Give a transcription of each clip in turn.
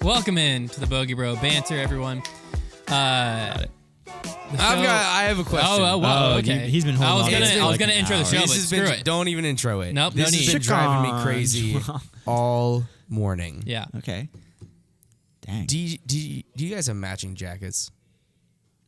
Welcome in to the Bogey Bro Banter, everyone. I have a question. Okay. He's been holding on. I was gonna intro the show, but screw it. Don't even intro it. Nope, this no has need. been driving me crazy all morning. Yeah. Okay. Dang. Do you guys have matching jackets?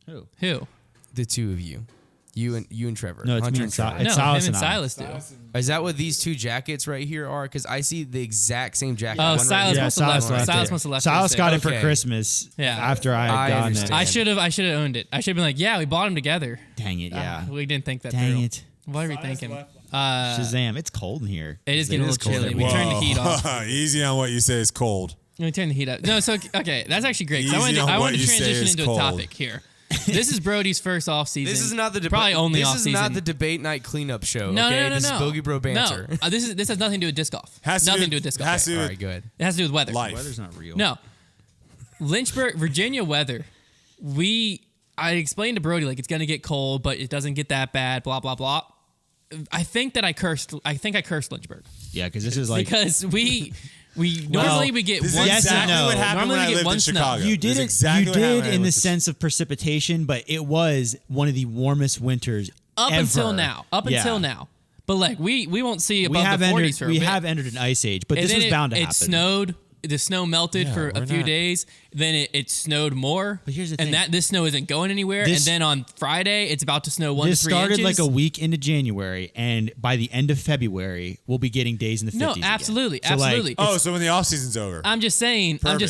Who? The two of you. You and Trevor. No, it's Hunter me and and Trevor. It's No, Silas him and and I. Silas do. Is that what these two jackets right here are? Because I see the exact same jacket. Oh, One Silas right must have left. left Silas it. must have left. Silas got it for Okay. Christmas. Yeah. After I I had gotten understand. it. I should have owned it. I should have been like, yeah, we bought them together. Dang it! Yeah. We didn't think that Dang through. it. What are we thinking? Shazam! It's cold in here. It is getting a little chilly. We turned the heat off. Easy on what you say is cold. We turned the heat up. No, so okay, that's actually great. 'Cause Easy I on wanted what to you say transition is into cold. a topic here. This is Brodie's first off season. This is not the probably only off season. This is not the debate night cleanup show. No, okay? no. This is Bogey Bro Banter. No, this has nothing to do with disc golf. Nothing to do with disc golf. Has to do All with right, good. It has to do with weather. life. Weather's not real. No, Lynchburg, Virginia weather. I explained to Brodie like it's gonna get cold, but it doesn't get that bad. Blah blah blah. I think I cursed Lynchburg Yeah, because this is like because we normally we get This one is Yes and exactly no. what happened Normally when we I get lived one in snow. Chicago. you This is did exactly you what happened did when I in the lived sense of precipitation, but it was one of the warmest winters up ever. until now. Until now. But like we won't see above the 40s for a bit. have entered an ice age, but And this then was bound to it happen. snowed. The snow melted Yeah, for a we're few not- days. Then it snowed more. But here's the and thing. this snow isn't going anywhere. This- and then on Friday, it's about to snow 1 to This 3 started inches. like a week into January, and by the end of February, we'll be getting days in the 50s. No, again. absolutely, So, like, absolutely. Oh, so when the off season's over. I'm just saying. Perfect.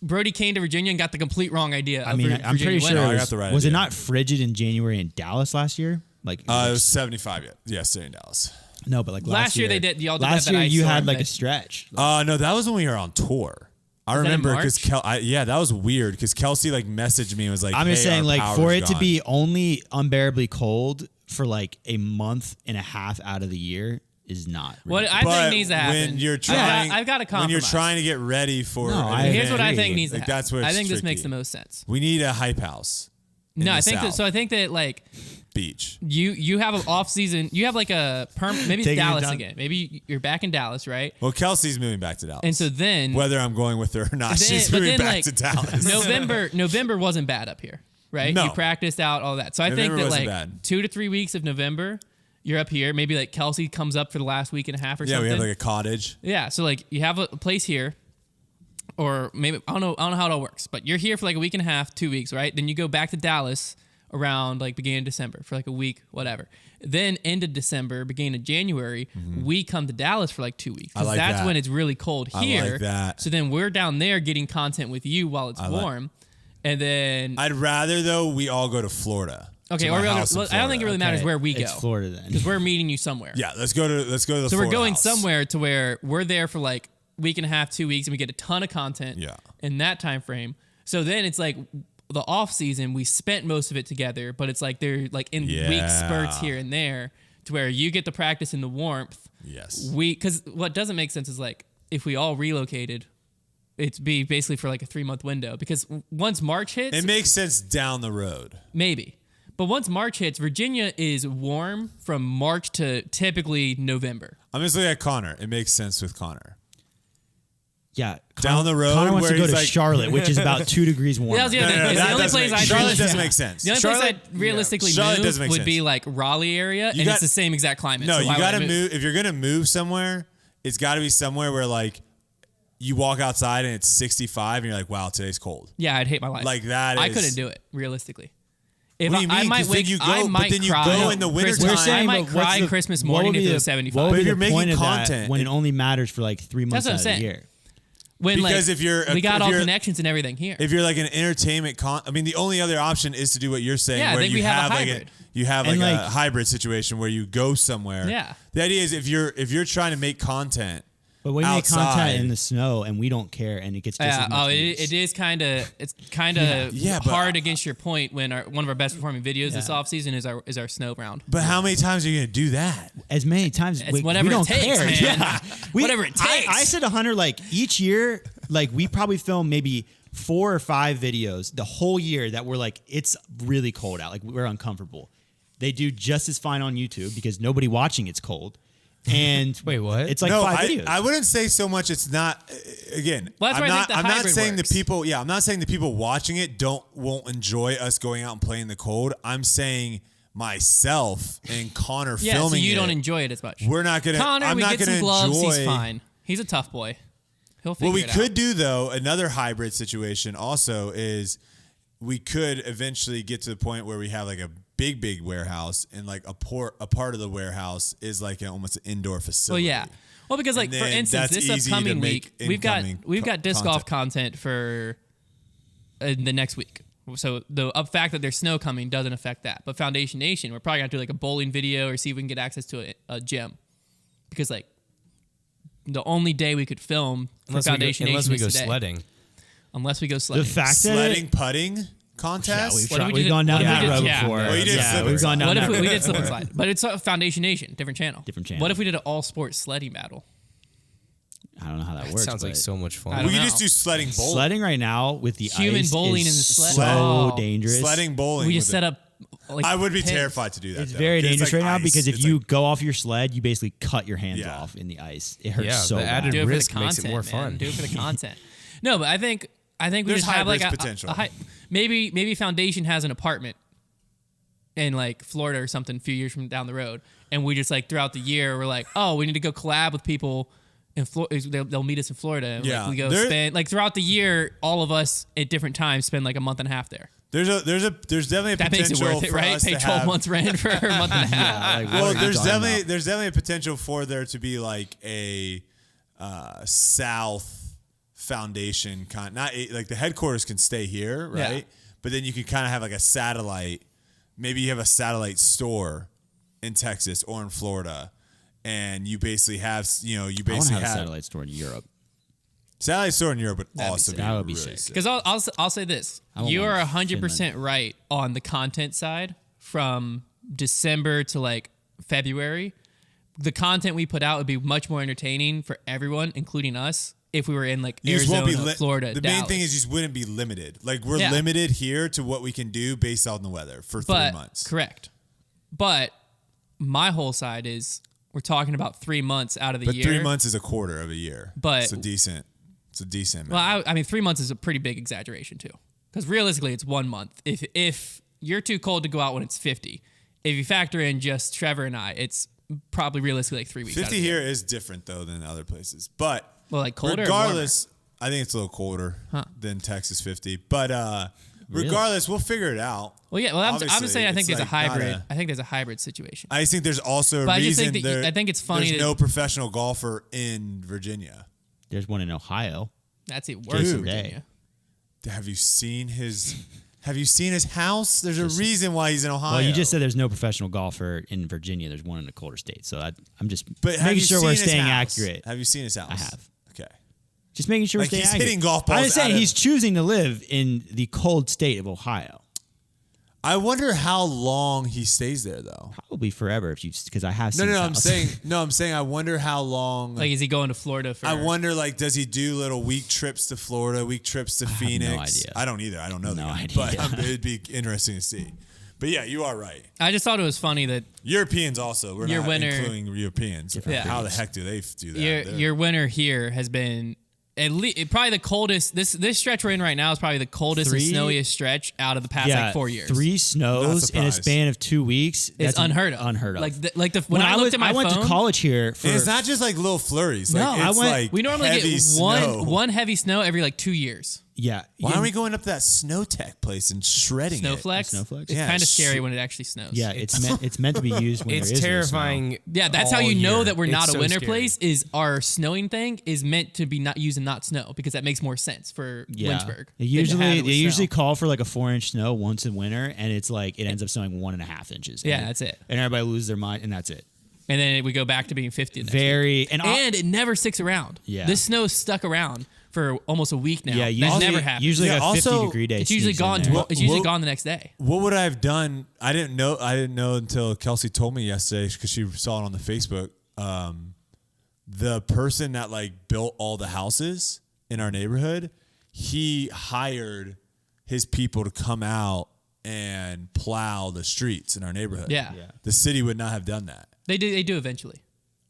Brodie came to Virginia and got the complete wrong idea. I of mean, Virginia I'm pretty weather. sure No, I it got was, the right was it idea. not frigid in January in Dallas last year? Like, it was 75 yet. Yeah, staying in Dallas. no, but like Last year they did- y'all did last have that year ice you storm had like that- a stretch. No, that was when we were on tour. I that in remember because March? that was weird because Kelsey like messaged me and was like, I'm just "Hey, saying, our like, power's for it to gone." be only unbearably cold for like a month and a half out of the year is not. What Really I But think needs to happen. when you're trying, I've got a compromise. when you're trying to get ready for, No, an I- event, Here's what I agree. think needs to like, happen. that's where I it's think this makes tricky. the most sense. We need a hype house. in No, the I think that. South. So I think that like Beach. you have an off season. You have like a maybe it's Taking it Dallas down. again. Maybe you're back in Dallas, right? Well, Kelsey's moving back to Dallas. And so then whether I'm going with her or not, Then- she's but moving then, back like, to Dallas. November wasn't bad up here, right? No. You practiced out all that. So I November think that wasn't like bad. 2 to 3 weeks of November, you're up here. Maybe like Kelsey comes up for the last week and a half or Yeah, something. we have like a cottage. Yeah, so like you have a place here, or maybe I don't know how it all works, but you're here for like a week and a half, 2 weeks, right? Then you go back to Dallas around like beginning of December for like a week, whatever. Then end of December, beginning of January, we come to Dallas for like 2 weeks I because like that's that. when it's really cold I here. like that. So then we're down there getting content with you while it's warm, and then I'd rather though we all go to Florida. okay, to or my we all house in go, I don't think it really Florida. matters where we go It's Florida then. because we're meeting you somewhere. Yeah, let's go to the So Florida we're going house. somewhere to where we're there for like week and a half, 2 weeks, and we get a ton of content Yeah. in that time frame. So then it's like the off season, we spent most of it together, but it's like they're like in week Yeah. spurts here and there to where you get to practice in the warmth. Yes. Because what doesn't make sense is like if we all relocated, it'd be basically for like a 3-month window because once March hits, It makes sense down the road. maybe. But once March hits, Virginia is warm from March to typically November. I'm just looking at Konner. It makes sense with Konner. Yeah, Down the road Connor wants where to go he's to like- Charlotte, which is about 2 degrees warmer. That was the other thing. No, It's that the only doesn't place make- I'd Charlotte really- doesn't make sense. The only Charlotte- place I'd realistically Charlotte move doesn't make would be sense. like Raleigh area, and got- it's the same exact climate. No, so you why would I got to move. If you're gonna move somewhere, it's got to be somewhere where like you walk outside and it's 65 and you're like, wow, today's cold. Yeah, I'd hate my life. Like that I is- couldn't do it realistically. If What do you I mean? might 'Cause then wake, you go- I but might then you cry go in the Christmas- wintertime. We're saying, I might but what's cry the- Christmas what morning would if be it was the- 75. What would But be if the you're making point of content, that when it only matters for like 3 months That's what out I'm of the saying. year? When Because like, if you're we got if all you're- connections and everything here. If you're like an entertainment I mean, the only other option is to do what you're saying, Yeah, I where think you we have a like hybrid. you have And, like a like- hybrid situation where you go somewhere. Yeah. The idea is if you're trying to make content, But we make outside. content in the snow and we don't care, and it gets just as much views. it is kind of Yeah, but- hard against your point when one of our best performing videos this off season is our snow round. but how many times are you gonna do that? as many times. It's we whatever don't it takes, care. man. Yeah. Whatever it takes. I said to Hunter, like each year, like we probably film maybe 4 or 5 videos the whole year that we're like, it's really cold out, like we're uncomfortable. They do just as fine on YouTube because nobody watching it's cold. And Wait, what? It's like no, 5 videos. I wouldn't say so much. It's not. Again, Well, that's I'm why I not. think the I'm not hybrid saying works. the people. Yeah, I'm not saying the people watching it won't enjoy us going out and playing in the cold. I'm saying myself and Konner Yeah, filming so you don't it, enjoy it as much. We're not gonna. Konner, I'm we not get gonna some gloves. enjoy. He's fine. He's a tough boy. He'll figure What we it could out. do though, another hybrid situation also is we could eventually get to the point where we have like a big warehouse and like a part of the warehouse is like almost an indoor Well, facility. yeah. Well, because like And for then instance, that's this easy to upcoming make week we've got disc golf content. content for the next week. So the fact that there's snow coming doesn't affect that. But Foundation Nation, we're probably gonna do like a bowling video or see if we can get access to a gym, because like the only day we could film for Foundation Nation unless we is go today. sledding. Unless we go sledding. the fact Sledding that putting contest. What if we we've did- gone down what if that we did- road yeah. before. Well, you did slip we've and gone down What that if we road did slip and before. slide? But it's a Foundation Nation, different channel. Different channel. What if we did an all sports sledding battle? I don't know how that That works. sounds like but so much I fun. don't We could know. just do sledding bowling. sledding right now with the Human ice bowling is and sled- so Oh. dangerous. Sledding bowling. We just with set it. up. Like, I would be pins. terrified to do that. It's though, very 'cause dangerous like right now ice. because if It's you like- go off your sled, you basically cut your hands Yeah. off in the ice. It hurts Yeah, so the bad. added Do it for the risk makes content, it more man. fun. Do it for the content. No, but I think we There's just have like hybrid a potential. maybe Foundation has an apartment in like Florida or something a few years from down the road, and we just like throughout the year we're like, oh, we need to go collab with people in Florida. They'll meet us in Florida, and Yeah. like, we go There- spend like throughout the year, all of us at different times spend like a month and a half there. There's definitely a That makes potential it worth it, for right? us Pay to 12 have, months rent for a month and a half. Yeah, like, what Well, are you there's talking definitely about? a potential for there to be like a South Foundation like the headquarters can stay here, right? Yeah. But then you can kind of have like a satellite. Maybe you have a satellite store in Texas or in Florida, and you basically have I want to basically have a have satellite store in Europe. satellite store in Europe would That'd be also sick. be That would be really sick. Because I'll say this: I want you one are in 100% right on the content side. From December to like February, the content we put out would be much more entertaining for everyone, including us, if we were in like You just Arizona, won't be Florida. The Dallas. main thing is you just wouldn't be limited. Like we're Yeah. limited here to what we can do based on the weather for 3 months. Correct. But my whole side is we're talking about 3 months out of the But year. 3 months is a quarter of a year. But- it's a decent. Well, amount. I mean, 3 months is a pretty big exaggeration too, because realistically, it's 1 month. If you're too cold to go out when it's 50, if you factor in just Trevor and I, it's probably realistically like 3 weeks. out of 50 the year. here is different though than other places. But Well, like colder or regardless, I think it's a little colder than Texas 50. But regardless, we'll figure it out. Well, yeah. Well, I'm Obviously, just saying. I think it's there's a like not hybrid. I think there's a hybrid situation. I just think there's also a But I just reason think that I think it's funny there's that- no professional golfer in Virginia. There's one in Ohio. That's it. Worse Jason in Day. Virginia. Have you seen his house? There's a reason why he's in Ohio. Well, you just said there's no professional golfer in Virginia. There's one in a colder state. So I'm just But have making you sure seen we're his staying house? accurate. Have you seen his house? I have. Okay. Just making sure Like, we're staying he's accurate. hitting golf balls I'm just saying out of- he's choosing to live in the cold state of Ohio. I wonder how long he stays there though. Probably forever if you because I have No, seen no, his I'm house. saying I wonder how long. Like, is he going to Florida for? I wonder, like, does he do little week trips to Florida, week trips to Phoenix? no idea. I don't either. I don't know. No the guy, idea. But it'd be interesting to see. But yeah, you are right. I just thought it was funny that Europeans also. We're Your not winner- including Europeans. Different How the breeds. heck do they do that? your winter here has been at least probably the coldest. This stretch we're in right now is probably the coldest and 3 snowiest stretch out of the past like 4 years. 3 Not snows in a surprised. span of 2 weeks. Is That's unheard of. Unheard of. Like when I looked at my I went phone, to college here for. And it's not just like little flurries. No, Like, I it's went- like we normally heavy get snow. one heavy snow every like 2 years. Yeah. Why yeah, aren't we going up to that snow tech place and shredding it? Snowflex. Snowflakes? It's Yeah, kind of sh- scary when it actually snows. Yeah, it's meant to be used when It's there is no terrifying. Yeah, that's how all you know year. that we're not It's a so winter scary. place. Is our snowing thing is meant to be not used and not snow because that makes more sense for Yeah. Lynchburg. They than to have usually it with they usually snow. call for like a 4-inch snow once in winter, and it's like it ends up snowing 1.5 inches. Yeah, And that's it. And everybody loses their mind, and that's it. And then we go back to being 50 the next week. Very and And it never sticks around. Yeah. This snow stuck around for almost a week now. yeah, that usually, never happens. usually Yeah, like a also, 50-degree day. it's usually sneaks in gone. there. It's usually What- gone the next day. What would I have done? I didn't know until Kelsey told me yesterday because she saw it on the Facebook. The person that like built all the houses in our neighborhood, he hired his people to come out and plow the streets in our neighborhood. Yeah. Yeah. The city would not have done that. They do eventually.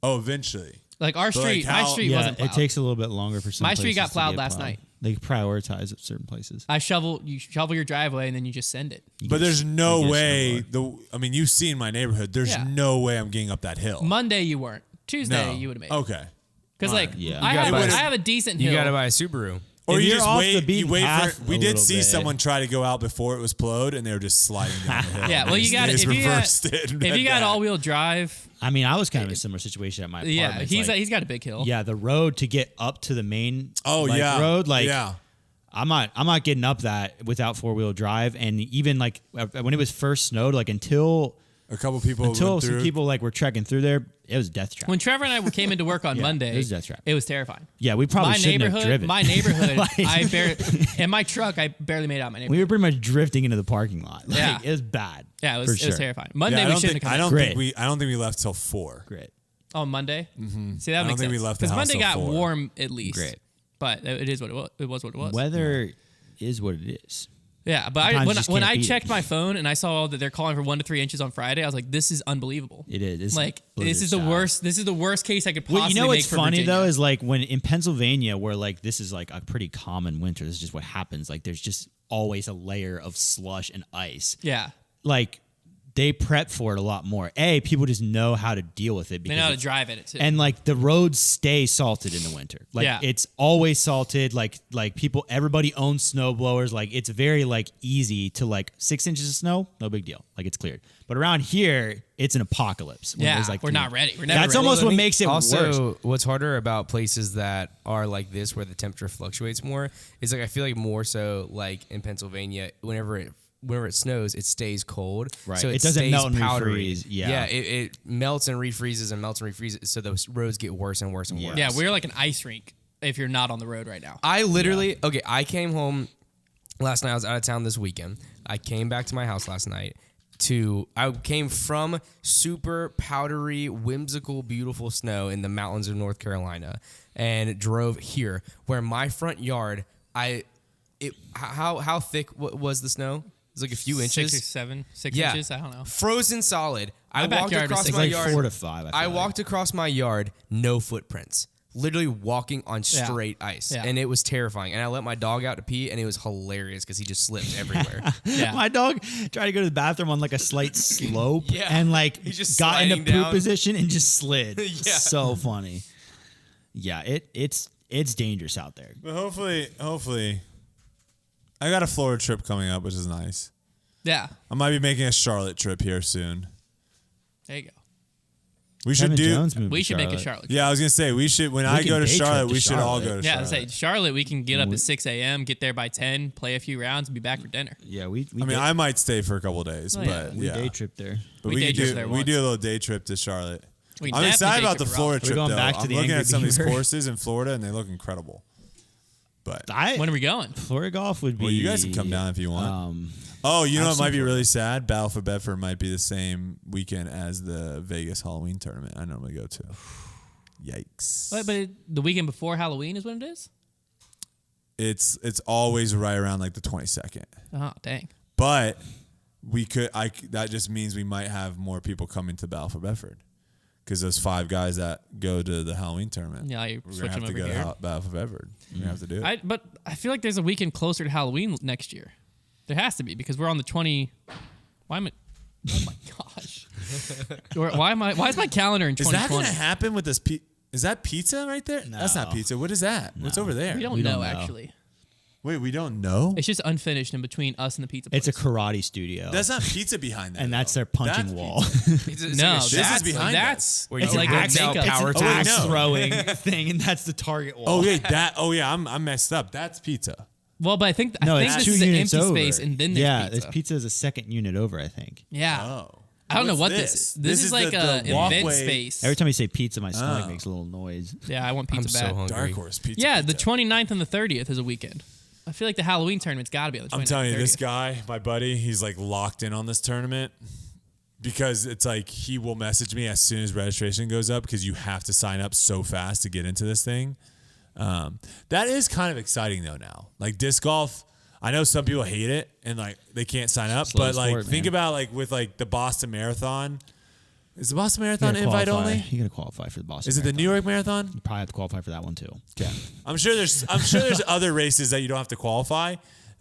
Oh, eventually. Like our But, like, street, my how- street Yeah, wasn't plowed. it takes a little bit longer for some My street places got to plowed get last night. They prioritize at certain places. You shovel your driveway and then you just send it. But there's no you get a way. snowblower. I mean, you've seen my neighborhood. There's Yeah. no way I'm getting up that hill. Monday you weren't. Tuesday No. you would have made it. Okay. Because like Yeah. I You have, gotta buy- I have a decent You hill. gotta buy a Subaru. Or If you you're just off wait. the You beaten wait path for. a We did little see bit. someone try to go out before it was plowed, and they were just sliding down the hill. Yeah, well, you got They if just you got reversed it and if you went got back. all-wheel drive. I mean, I was kind of in a similar situation at my apartment. Yeah, It's he's got a big hill. yeah, the road to get up to the main road, yeah. I'm not getting up that without 4-wheel drive. And even like when it was first snowed, like until A couple people went some through. people like were trekking through there, it was a death trap. When Trevor and I came into work on Yeah, Monday, it was a death trap. it was terrifying. Yeah, we probably shouldn't have driven. My neighborhood, Like- in my truck, I barely made out my we neighborhood. were pretty much drifting into the parking lot. Like, Yeah. it was bad. Yeah, it for was sure. terrifying. Monday Yeah, we shouldn't have I come. don't Great. think we. I don't think we left till 4. Great. Oh, Monday. Mm-hmm. See, I that don't makes think we sense. left the Because house Monday till got 4. warm at least. Great. But it is what it was. It was what it was. Weather is what it is. Yeah, but Sometimes you just when can't I beat it. checked my phone and I saw that they're calling for 1 to 3 inches on Friday, I was like, "This is unbelievable." It is. It's Like blizzard this is the style. worst. This is the worst case I could possibly Well, you know make what's for funny Virginia. though is like when in Pennsylvania, where like this is like a pretty common winter. This is just what happens. Like there's just always a layer of slush and ice. Yeah, Like they prep for it a lot more. People just know how to deal with it they because know how to it's- drive in it too. and like the roads stay salted in the winter. Like Yeah. it's always salted. Like everybody owns snow blowers. Like it's very like easy to like 6 inches of snow, no big deal. Like it's cleared. But around here, it's an apocalypse. when Yeah, there's, like, we're 3 not ready. We're never That's ready. almost Well, what I makes it also, worse. what's harder about places that are like this, where the temperature fluctuates more, is like I feel like more so like in Pennsylvania, whenever it snows, it stays cold. Right. So It doesn't stays melt and powdery. refreeze. Yeah. Yeah. It melts and refreezes and melts and refreezes. So those roads get worse and worse and worse. yeah, we're like an ice rink if you're not on the road right now. I literally I came home last night. I was out of town this weekend. I came back to my house last night. I came from super powdery, whimsical, beautiful snow in the mountains of North Carolina, and drove here where my front yard. How thick was the snow? It was like a few inches. 6 or 7, 6 Yeah. inches. I don't know. Frozen solid. I walked backyard was across six my It's like yard. 4 to 5. I walked across my yard, no footprints. Literally walking on straight ice. Yeah. And it was terrifying. And I let my dog out to pee, and it was hilarious because he just slipped everywhere. Yeah. My dog tried to go to the bathroom on like a slight slope Yeah. and like He's just got into sliding poop down. position and just slid. Yeah. So funny. Yeah, it's dangerous out there. But hopefully, I got a Florida trip coming up, which is nice. Yeah, I might be making a Charlotte trip here soon. there you go. We should Kevin do. Jones moved We to should make a Charlotte. Charlotte. Yeah, I was gonna say we should. When We I can go to day trip Charlotte, to we should all Charlotte. go to Yeah, Charlotte. I say Charlotte. We can get up at 6 a.m., get there by 10, play a few rounds, and be back for dinner. Yeah, we I mean, I might stay for a couple of days, Oh, yeah. but we yeah. day trip there. But We we day could trip do there we once. do a little day trip to Charlotte. We I'm definitely excited day about trip the to Florida We're trip going though. back to I'm the looking Angry at some of these Beaver. courses in Florida and they look incredible. But When are we going? Florida golf would be. well, you guys can come down if you want. Oh, you know I've what might seen be Florida. really sad? Battle for Bedford might be the same weekend as the Vegas Halloween tournament I normally go to. Yikes. But the weekend before Halloween is when it is? It's always right around like the 22nd. Oh, dang. But that just means we might have more people coming to Battle for Bedford. Because those 5 guys that go to the Halloween tournament, Yeah, you we're switch going to them have to over go here. to Battle for Bedford. We're going to have to do it. But I feel like there's a weekend closer to Halloween next year. There has to be because we're on the 20. Why am I? Oh my gosh. Why is my calendar in Is that 2020? going to happen with this? Is that pizza right there? That's not No. pizza. What is that? What's over there? We don't We know don't know. actually. Wait, we don't know? It's just unfinished in between us and the pizza place. It's a karate studio. That's not pizza behind that. and that's though. their punching That's wall. It's No, like a This shack. is behind that's Where it's you like can a axe out makeup. power it's an tools. axe no. throwing thing, and that's the target wall. Oh yeah, that. Oh yeah, I messed up. That's pizza. Well, but I think No, this it's 2 is an units empty over. space, and then there's yeah, pizza. this pizza is a second unit over, I think. Yeah. Oh, I don't know What's what this is. This is like the a event walkway- space. Every time you say pizza, my stomach Oh. makes a little noise. Yeah, I want I'm pizza so bad. hungry. Dark Horse pizza. Yeah, the pizza. 29th and the 30th is a weekend. I feel like the Halloween tournament's got to be on the 29th. I'm telling you, and 30th. this guy, my buddy, he's like locked in on this tournament because it's like he will message me as soon as registration goes up because you have to sign up so fast to get into this thing. That is kind of exciting though now. Like disc golf, I know some people hate it and like they can't sign up, Slow but like sport, think man. about like with like the Boston Marathon, Is the Boston Marathon invite only? You gotta qualify for the Boston. Is it the Marathon. New York Marathon? You probably have to qualify for that one too. Okay. I'm sure there's other races that you don't have to qualify.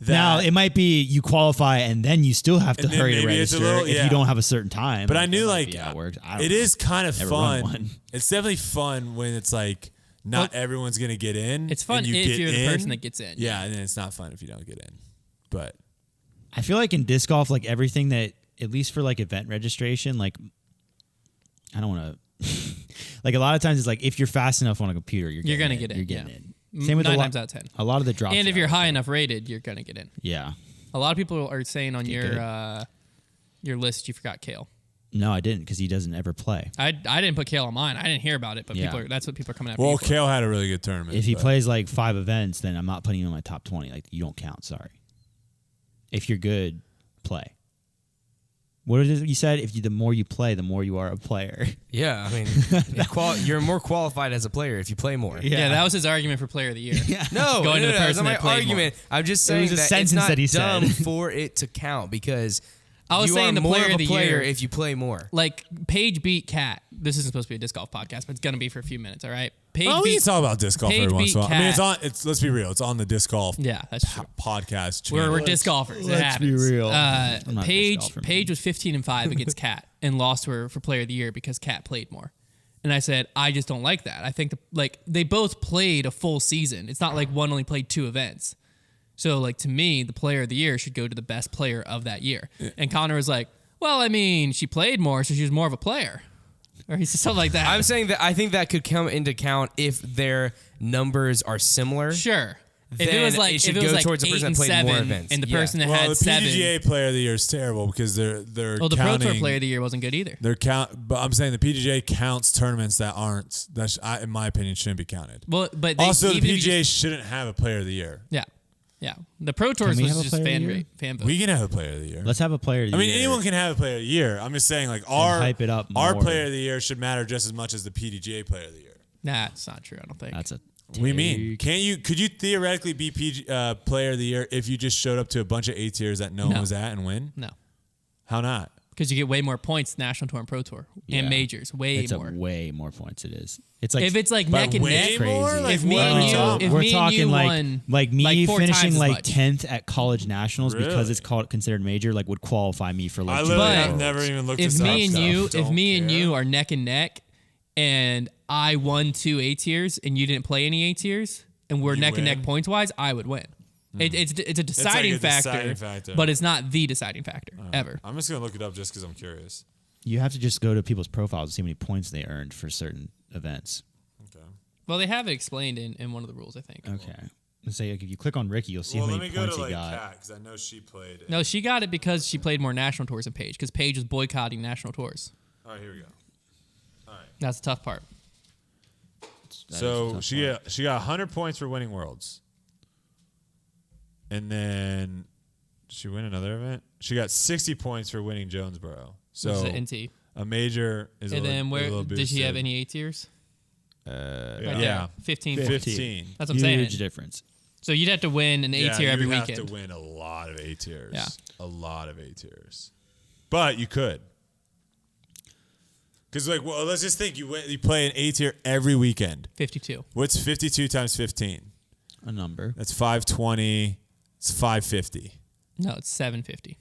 Now it might be you qualify and then you still have to And then hurry to maybe it's a register little- if yeah. you don't have a certain time. But I knew that might like be how it works. I don't it know. is kind of Never run fun. one. It's definitely fun when it's like not everyone's gonna get in. It's fun and you if get you're the in. person that gets in. Yeah, and then it's not fun if you don't get in. But I feel like in disc golf, like everything that at least for like event registration, like I don't want to. Like a lot of times it's like if you're fast enough on a computer, you're gonna in. get in, You're getting yeah. in. Same with 9 a lot, times out of 10. A lot of the drops. And if are you're out high there. enough rated, you're gonna get in. Yeah. A lot of people are saying on Get your list you forgot Kale. No, I didn't because he doesn't ever play. I didn't put Kale on mine. I didn't hear about it, but Yeah. that's what people are coming after. well, you for. Kale had a really good tournament. If he but- plays like 5 events, then I'm not putting him in my top 20. Like you don't count. Sorry. If you're good, play. What is it you said? The more you play, the more you are a player. Yeah, I mean, you're more qualified as a player if you play more. Yeah, that was his argument for Player of the Year. No, Going to the that's person not my that played argument. I'm just It saying was a that sentence it's not that he dumb said. for it to count because I was you saying are the more Player of of a the player Year. if you play more. Like Paige beat Cat. This isn't supposed to be a disc golf podcast, but it's gonna be for a few minutes. All right. Paige Well, we beat. can talk about disc golf Paige every once in a beat while. I mean, Kat. let's be real. It's on the disc golf Yeah, that's true. podcast We're channel. disc golfers. It let's be happens. real. I'm not a disc Paige golfer, man. Paige was 15-5 against Cat and lost to her for Player of the Year because Cat played more. And I said, I just don't like that. I think they both played a full season. It's not like one only played 2 events. So like to me, the Player of the Year should go to the best player of that year. Yeah. And Konner was like, well, I mean, she played more, so she was more of a player. Or he said something like that. I'm saying that I think that could come into account if their numbers are similar. Sure. Then If it was like it should if it was go like towards the 8 person and that played 7, more events. and the Yeah. person that Well, had the 7. PGA Player of the Year is terrible because they're Well, the Pro counting, Tour Player of the Year wasn't good either. But I'm saying the PGA counts tournaments that aren't. In my opinion, shouldn't be counted. Well, but Also, the even if you PGA shouldn't have a Player of the Year. Yeah. Yeah. The Pro Tours we was have a just player of the year? fan vote. We can have a Player of the Year. Let's have a player. Of the I mean, year. anyone can have a Player of the Year. I'm just saying, like our hype it up our more. Player of the Year should matter just as much as the PDGA Player of the Year. Nah, it's not true. I don't think. That's a. What do you mean? Could you theoretically be Player of the Year if you just showed up to a bunch of A tiers that no one No. was at and win? No. How not? Because you get way more points National Tour and Pro Tour Yeah. and majors. Way It's more. a way more points. It is. It's like If it's like By neck and way neck, more? crazy. Like, if me what are and we you, talking if we're me and talking you like won, like me 4 times finishing as like much. 10th at college nationals because Really? it's called considered major, like would qualify me for like. I two literally But have never even looked if this up. me and so you, if don't me and care. you are neck and neck, and I won 2 A tiers and you didn't play any A tiers, and we're You neck and neck win? points wise, I would win. It's a deciding, deciding factor, factor. but it's not the deciding factor ever. I'm just gonna look it up just because I'm curious. You have to just go to people's profiles and see how many points they earned for certain events. Okay. Well, they have it explained in one of the rules, I think. Okay. Let's say like, if you click on Ricky, you'll see Well, how let many me go points to he like got. Kat because I know she played. No, she got it because she played more national tours than Paige, because Paige was boycotting national tours. All right, here we go. All right. That's the tough part. That So is a tough she one. got 100 points for winning worlds, and then did she win another event? She got 60 points for winning Jonesboro. So This is an NT. a major is And a then little, where did she have boosted. any A tiers? Right Yeah, there. 15. 15. That's what I'm saying. Huge difference. So you'd have to win an A tier every you weekend. have to win a lot of A tiers. Yeah. A lot of A tiers. But you could. Because, like, well, let's just think you play an A tier every weekend. 52. What's 52 times 15? A number. That's 520. It's 550. No, it's 750.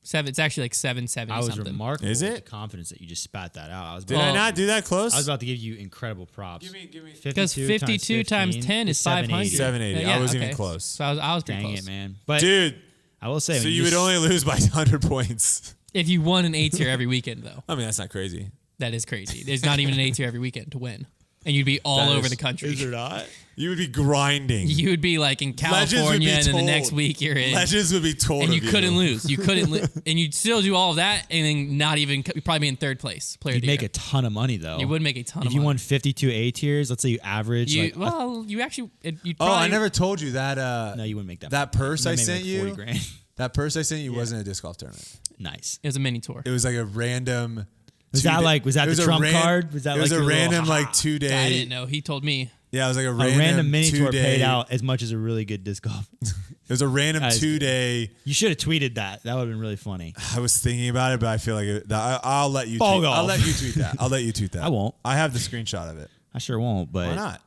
It's actually like 770 I was something. remarkable. Is with it? the confidence that you just spat that out. I was Did about, I not do that close? I was about to give you incredible props. Give me. Because 52 times 10 is 500. 780. I wasn't even close. So I was pretty Dang close. it, man. But Dude, I will say, so when you would just- only lose by 100 points. If you won an A tier every weekend, though, I mean, that's not crazy. that is crazy. There's not even an A tier every weekend to win. And you'd be all That over is- the country. Is there not? You would be grinding. You would be like in Legends would California, be and then the told. next week you're in. Legends would be told and you of couldn't lose. You couldn't, and you'd still do all of that, and then not even. You'd probably be in third place. Player of you'd the make year. a ton of money though. You would make a ton if of you money. won 52 A tiers. Let's say you average. You, like, well, you actually. You'd Oh, probably, I never told you that. no, you wouldn't make that. That purse You I might make sent like you. 40 grand. That purse I sent you wasn't a disc golf tournament. Nice. It was a mini tour. It was like a random. Was that the trump card? Was that it was like a your little random ha-ha? like 2 day? I didn't know. He told me. Yeah, it was like a A random mini tour two-day- paid out as much as a really good disc golf. It was a random That is 2-day. You should have tweeted that. That would have been really funny. I was thinking about it, but I feel like I'll let you. Ball tweet. golf. I'll let you tweet that. I'll let you tweet that. I won't. I have the screenshot of it. I sure won't, but Why not?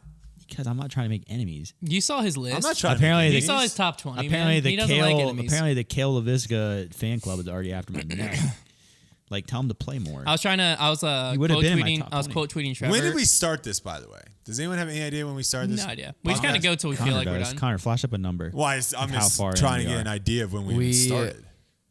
because I'm not trying to make enemies. You saw his list. I'm not trying. Apparently to You make saw enemies. his top 20. Apparently man. the He doesn't like enemies. the Kale LaVisca fan club is already after my neck. Like, tell him to play more. I was You would have quote been in my tweeting. top I was 20. quote tweeting Trevor. When did we start this? By the way, does anyone have any idea when we started this? No idea. We just kind of go till we feel like we're done. Connor, flash up a number. Why? I'm How just far in trying to we get are. an idea of when we even started.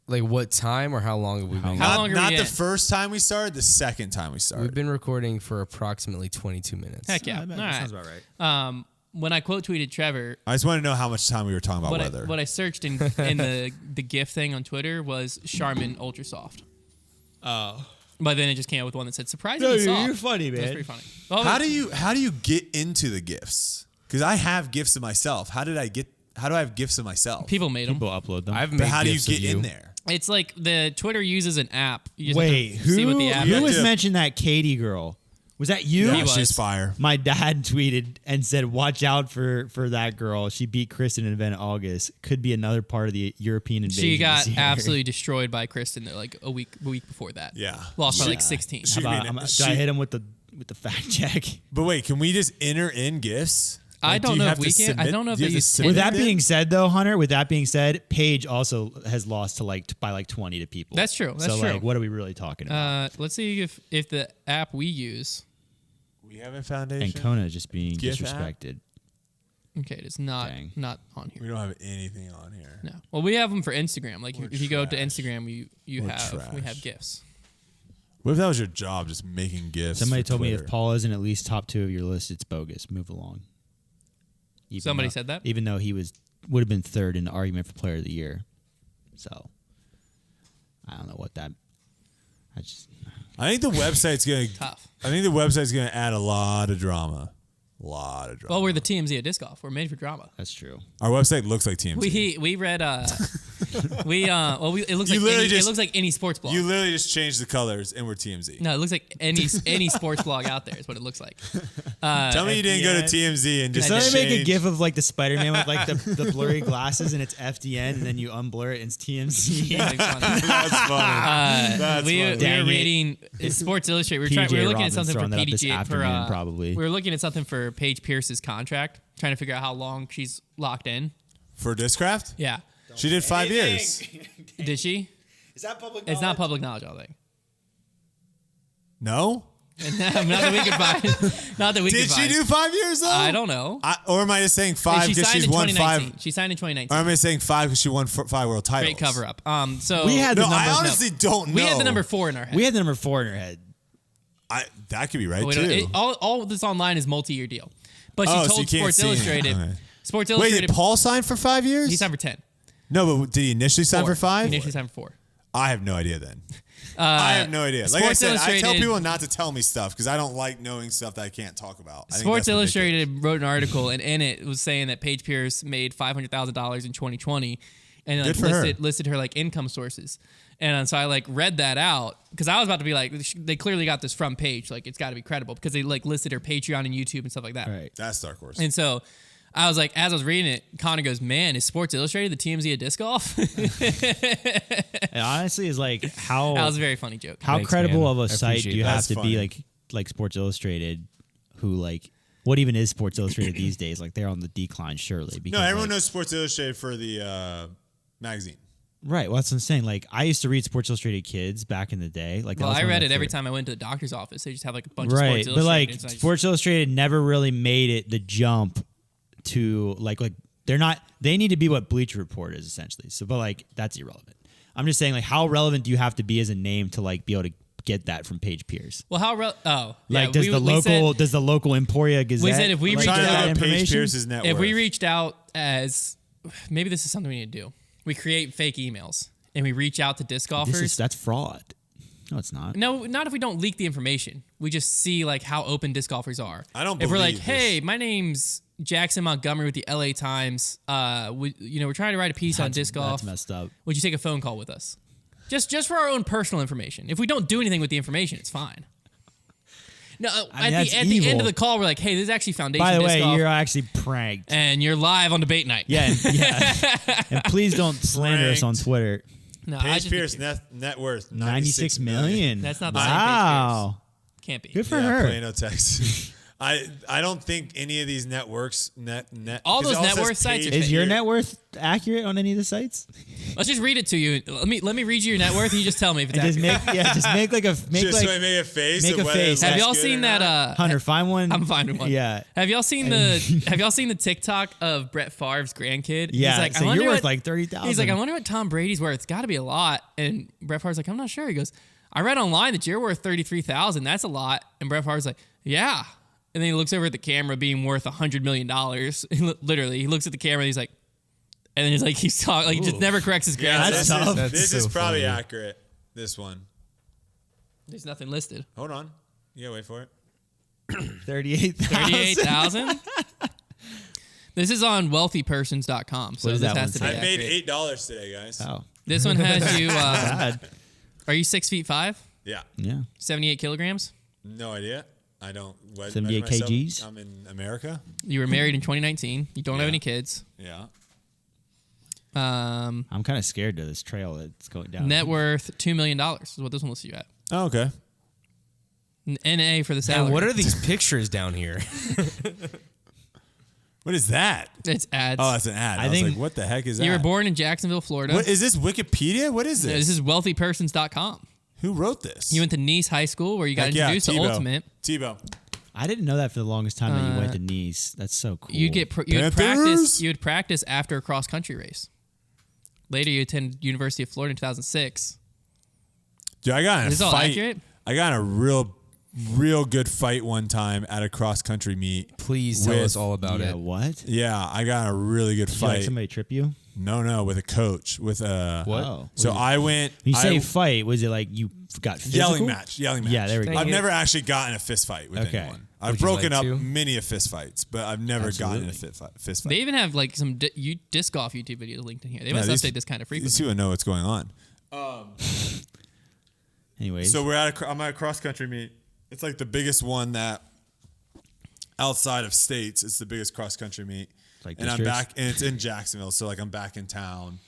Like what time or how long have we been? How long are Not we the in? first time we started, the second time we started. We've been recording for approximately 22 minutes. Heck yeah. I bet All that right. sounds about right. When I quote tweeted Trevor, I just want to know how much time we were talking about weather. what I searched in the GIF thing on Twitter was Charmin Ultra Soft. Oh. But then it just came out with one that said surprisingly soft. you're funny, That's man. pretty funny. Well, how do you get into the gifts? Because I have gifts of myself. How do I have gifts of myself? people made them? People upload them. I've made But how do you gifs of get in there? It's like the Twitter uses an app. You just Wait, have to see what the app who You is. was have to- mentioned that Katie girl? Was that you? Yeah, He was. she's fire. My dad tweeted and said, "Watch out for that girl. She beat Kristen in an event in August. Could be another part of the European invasion." She got this year." absolutely destroyed by Kristen there, like a week before that. Yeah. Lost by She- like 16. she- How about- I mean, do I hit him with the fact check? But wait, can we just enter in gifts? I don't do you know have if we to can. I submit- don't know if do you they have to use submit With Tinder. that being said, though, Hunter, with that being said, Paige also has lost to by 20 to people. That's true. That's so true. like, what are we really talking about? Let's see if the app we use. We have a foundation. And Kona is just being GIF app? disrespected. Okay, it's not Dang. not on We here. don't have anything on here. No. Well, we have them for Instagram. Like We're if you go to trash. Instagram, we We're have trash. gifts. What if that was your job, just making gifts? Somebody for told me Twitter? if Paul isn't at least top 2 of your list, it's bogus. Move along. Even Somebody though- said that? Even though he would have been third in the argument for Player of the Year. So I don't know what that. I think the website's gonna. Tough. I think the website's gonna add a lot of drama. Well, we're the TMZ at disc golf. We're made for drama. That's true. Our website looks like TMZ. We read it looks You like literally it just- looks like any sports blog. You literally just changed the colors, and we're TMZ. No, it looks like any sports blog out there is what it looks like. Tell me you didn't go to TMZ and just Somebody make a change- gif of like the Spider-Man with like the blurry glasses and it's FDN and then you unblur it and it's TMZ. Like, funny. That's funny. That's we funny. were Dang it. reading Sports Illustrated. We were PJ looking at Robbins something for throwing that up this PDG afternoon, probably. We were looking at something for Paige Pierce's contract, trying to figure out how long she's locked in. For Discraft? Yeah, She did 5 years. did she? Is that public It's not public knowledge, I think. No? not that we could find. Not that we Did could she find. do 5 years though? I don't know. Or am I just saying 5 she because signed she's in won 2019. 5? She signed in 2019. Or am I saying 5 because she won 5 world titles? Great cover up. So We had No, the number. I honestly don't know. we had the number 4 in our head. We had the number 4 in our head. That could be right But we don't- too. all this online is multi-year deal. But she Oh, so told you can't Sports see it. Illustrated. Okay. Sports Wait, Illustrated. did Paul sign for 5 years? He signed for 10. No, but did he initially sign 4. for 5? He initially signed for 4. I have no idea then. I have no idea. Like I Sports said, I tell Illustrated- people not to tell me stuff because I don't like knowing stuff that I can't talk about. I think Sports that's ridiculous. Illustrated wrote an article, and in it was saying that Paige Pierce made $500,000 in 2020, and like, Good for her. listed her like income sources. And so I like read that out because I was about to be like, they clearly got this from Paige, like it's got to be credible because they like listed her Patreon and YouTube and stuff like that. Right. That's Dark Horse. And so I was like, as I was reading it, Konner goes, "Man, is Sports Illustrated the TMZ of disc golf?" It honestly is like how That was a very funny joke. how Thanks, credible man. of a I site do appreciate you that. have That's to funny. be like Sports Illustrated, who like what even is Sports Illustrated these days? Like they're on the decline, surely. Because, No, everyone like- knows Sports Illustrated for the magazine. Right. Well, that's what I'm saying. Like I used to read Sports Illustrated Kids back in the day. Like that Well, was I one of read my it every favorite- time I went to the doctor's office. They just have like a bunch of Right, Sports but like Illustrated. So I just- Sports Illustrated never really made it the jump to like they're not. They need to be what Bleacher Report is essentially. So, but like that's irrelevant. I'm just saying like how relevant do you have to be as a name to like be able to get that from Paige Pierce? well, how? Like yeah, does the local Emporia Gazette? said if we like, reach Trying to get out- that look up Paige information? Pierce's net if worth. we reached out as maybe this is something we need to do. We create fake emails and we reach out to disc golfers. That's fraud. No, it's not. No, not if we don't leak the information. We just see like how open disc golfers are. I don't If we're like, believe hey, my name's Jackson Montgomery with the LA Times. We're trying to write a piece on disc golf. That's messed up. Would you take a phone call with us? Just for our own personal information. If we don't do anything with the information, it's fine. No, I mean, at that's the end evil. of the call, we're like, hey, this is actually Foundation By the Disc way, Golf, you're actually pranked. and you're live on debate night. Yeah, and please don't slander us on Twitter. No, I Paige just Pierce net worth 96 million. That's not the same Wow. can't be. Good for Yeah, her. Plano, Texas. I don't think any of these networks All 'cause those it net says worth sites Paige are Is your Pierce. net worth accurate on any of the sites? Let's just read it to you. Let me read you your net worth, and you just tell me if it's And just accurate. make like a make Just like so I make a face. make of a whether face. it Have looks y'all good seen or that? not. Hunter, find one. I'm fine with one. Yeah. Have y'all seen the TikTok of Brett Favre's grandkid? Yeah, He's like, so I wonder you're worth what- like 30,000. He's like, I wonder what Tom Brady's worth. It's got to be a lot. And Brett Favre's like, I'm not sure. He goes, I read online that you're worth 33,000. That's a lot. And Brett Favre's like, yeah. And then he looks over at the camera, being worth $100 million. Literally, he looks at the camera. And he's like, and then he's like, he's talking. Like, he just never corrects his Yeah, grandson. That's this, tough. is, this That's is so probably funny. accurate. This one. There's nothing listed. Hold on. You gotta wait for it. 38,000. 38,000. This is on wealthypersons.com. So What is this that has to one be I made accurate. $8 today, guys. Oh, This one has you. bad. Are you 6'5"? Yeah. Yeah. 78 kilograms. No idea. I don't. 78 measure myself. kgs? I'm in America. You were married in 2019. You don't have Yeah. any kids. Yeah. Um, I'm kind of scared to this trail that's going down. net worth $2 million is what this one lists you at. Oh, okay. NA for the salary. And what are these pictures down here? What is that? It's ads. Oh, that's an ad. I was think like, what the heck is that? You were born in Jacksonville, Florida. What is this? Wikipedia? What is No, this? this is wealthypersons.com. Who wrote this? You went to Nice High School where you got Heck yeah, introduced to Tebow. Ultimate. Tebow. I didn't know that for the longest time that you went to Nice. That's so cool. You'd get you would Panthers? practice after a cross country race. Later, you attended University of Florida in 2006. Dude, I got in a Is this all fight. accurate? I got in a real good fight one time at a cross country meet. Please tell With- us all about yeah, it. what? Yeah, I got in a really good Did you, like, fight. somebody trip you? No, with a coach. With a What? Oh. So I went. You say I- fight, was it like you got physical? Yelling match. Yeah, there we go. I've Dang it. never actually gotten in a fist fight with Okay. anyone. I've Would you broken like up to? many of fist fights, but I've never gotten in a Absolutely. fist fight. They even have like some disc golf YouTube videos linked in here. They must these- update this kind of These frequently. two know what's going on. Anyways. So I'm at a cross country meet. It's like the biggest one that outside of states. It's the biggest cross country meet. Like and I'm districts? back, and it's in Jacksonville. So like I'm back in town.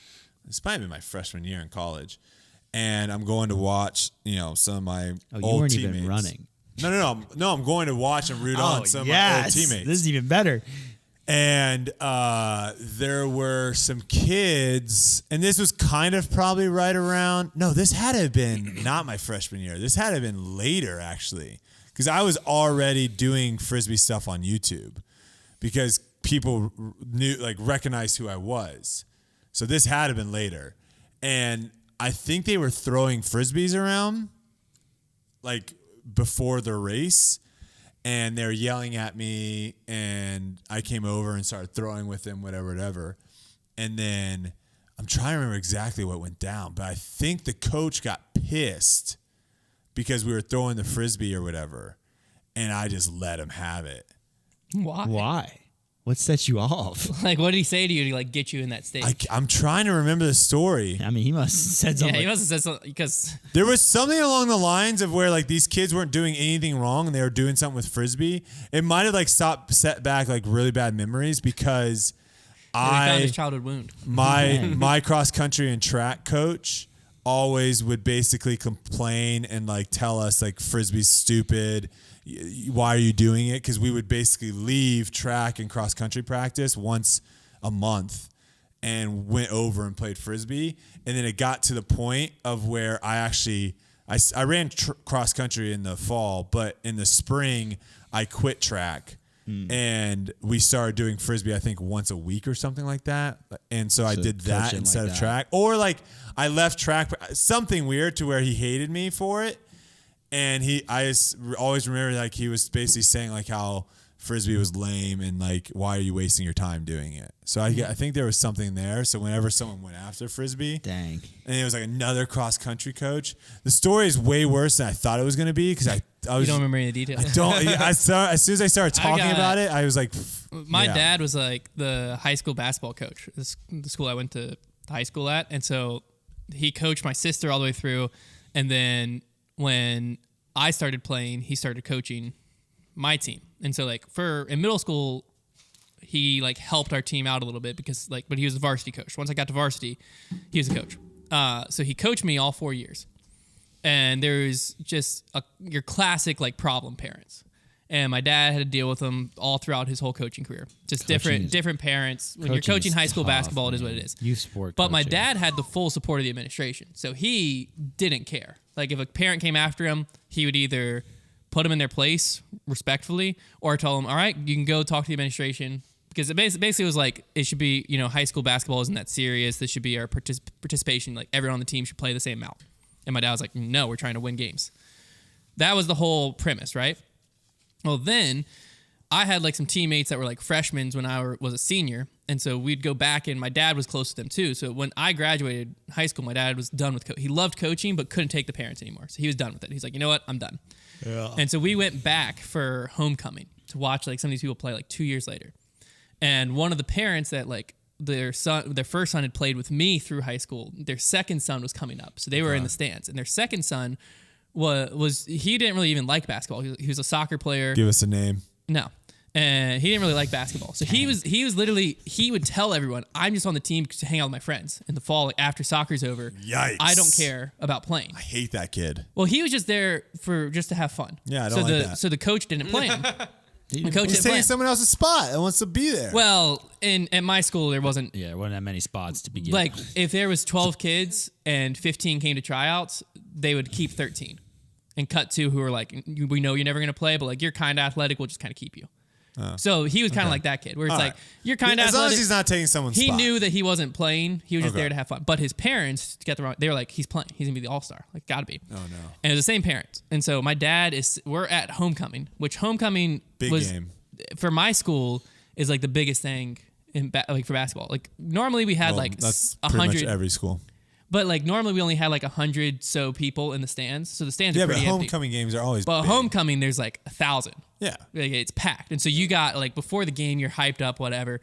It's probably been my freshman year in college, and I'm going to watch some of my oh, you old weren't teammates. even running. No, I'm going to watch and root on some of my old yes. teammates. This is even better. And there were some kids, and this was kind of probably right around. No, this had to have been not my freshman year. This had to have been later, actually, because I was already doing Frisbee stuff on YouTube because people recognized who I was. So this had to have been later. And I think they were throwing Frisbees around like before the race. And they're yelling at me, and I came over and started throwing with them, whatever. And then I'm trying to remember exactly what went down, but I think the coach got pissed because we were throwing the Frisbee or whatever, and I just let him have it. Why? What set you off? Like, what did he say to you to like get you in that state? I'm trying to remember the story. I mean, he must have said yeah, something. he must have said something because There was something along the lines of where like these kids weren't doing anything wrong and they were doing something with Frisbee. It might have like set back like really bad memories because he found his childhood wound. my cross country and track coach always would basically complain and like tell us like Frisbee's stupid. Why are you doing it? Because we would basically leave track and cross country practice once a month and went over and played Frisbee. And then it got to the point of where I ran cross country in the fall, but in the spring I quit track. And we started doing Frisbee, I think once a week or something like that. And so I did that coaching instead like of that. track. Or like I left track, something weird to where he hated me for it. And I just always remember like he was basically saying like how Frisbee was lame and like, why are you wasting your time doing it? So I think there was something there. So whenever someone went after Frisbee, Dang. and it was like another cross country coach, the story is way worse than I thought it was going to be because I You was don't remember any of the details. as soon as I started talking about it, I was like, My dad was like the high school basketball coach, the school I went to high school at. And so he coached my sister all the way through. And then when I started playing, he started coaching my team. And so like in middle school, he like helped our team out a little bit because like, but he was the varsity coach. Once I got to varsity, he was a coach. So he coached me all 4 years. And there's just your classic like problem parents. And my dad had to deal with them all throughout his whole coaching career. Just different parents. When you're coaching high school basketball, it is what it is. Youth sport. But my dad had the full support of the administration. So he didn't care. Like if a parent came after him, he would either put them in their place respectfully or tell them, all right, you can go talk to the administration. Because it basically was like, it should be, high school basketball isn't that serious. This should be our participation. Like everyone on the team should play the same amount. And my dad was like, no, we're trying to win games. That was the whole premise, right? Well, then I had like some teammates that were like freshmen when I was a senior. And so we'd go back and my dad was close to them too. So when I graduated high school, my dad was done with he loved coaching, but couldn't take the parents anymore. So he was done with it. He's like, you know what? I'm done. Yeah. And so we went back for homecoming to watch like some of these people play like 2 years later. And one of the parents that like their first son had played with me through high school, their second son was coming up. So they were in the stands and their second son he didn't really even like basketball. He was a soccer player. Give us a name. No. And he didn't really like basketball. So he was literally, he would tell everyone, I'm just on the team to hang out with my friends in the fall, like after soccer's over. Yikes. I don't care about playing. I hate that kid. Well, he was just there just to have fun. Yeah, I don't like that. So the coach didn't play him. The coach He's taking someone else's spot and wants to be there. Well, at my school, there wasn't that many spots to begin. Like, if there was 12 kids and 15 came to tryouts, they would keep 13 and cut 2 who were like, we know you're never going to play, but like, you're kind of athletic, we'll just kind of keep you. So he was kind of like that kid, where it's like, you're kind of athletic. As long as he's not taking someone's spot. He knew that he wasn't playing. He was just there to have fun. But his parents, to get the wrong, they were like, he's playing. He's going to be the all-star. Like, got to be. Oh, no. And it was the same parents. And so my dad we're at homecoming, which homecoming Big game. For my school, is like the biggest thing for basketball. Like, normally we had that's 100. pretty much every school. But like normally we only had like 100 so people in the stands. So the stands are pretty empty. Yeah, but homecoming games are always big. Homecoming, there's like 1,000. Yeah. Like, it's packed. And so you got like before the game, you're hyped up, whatever.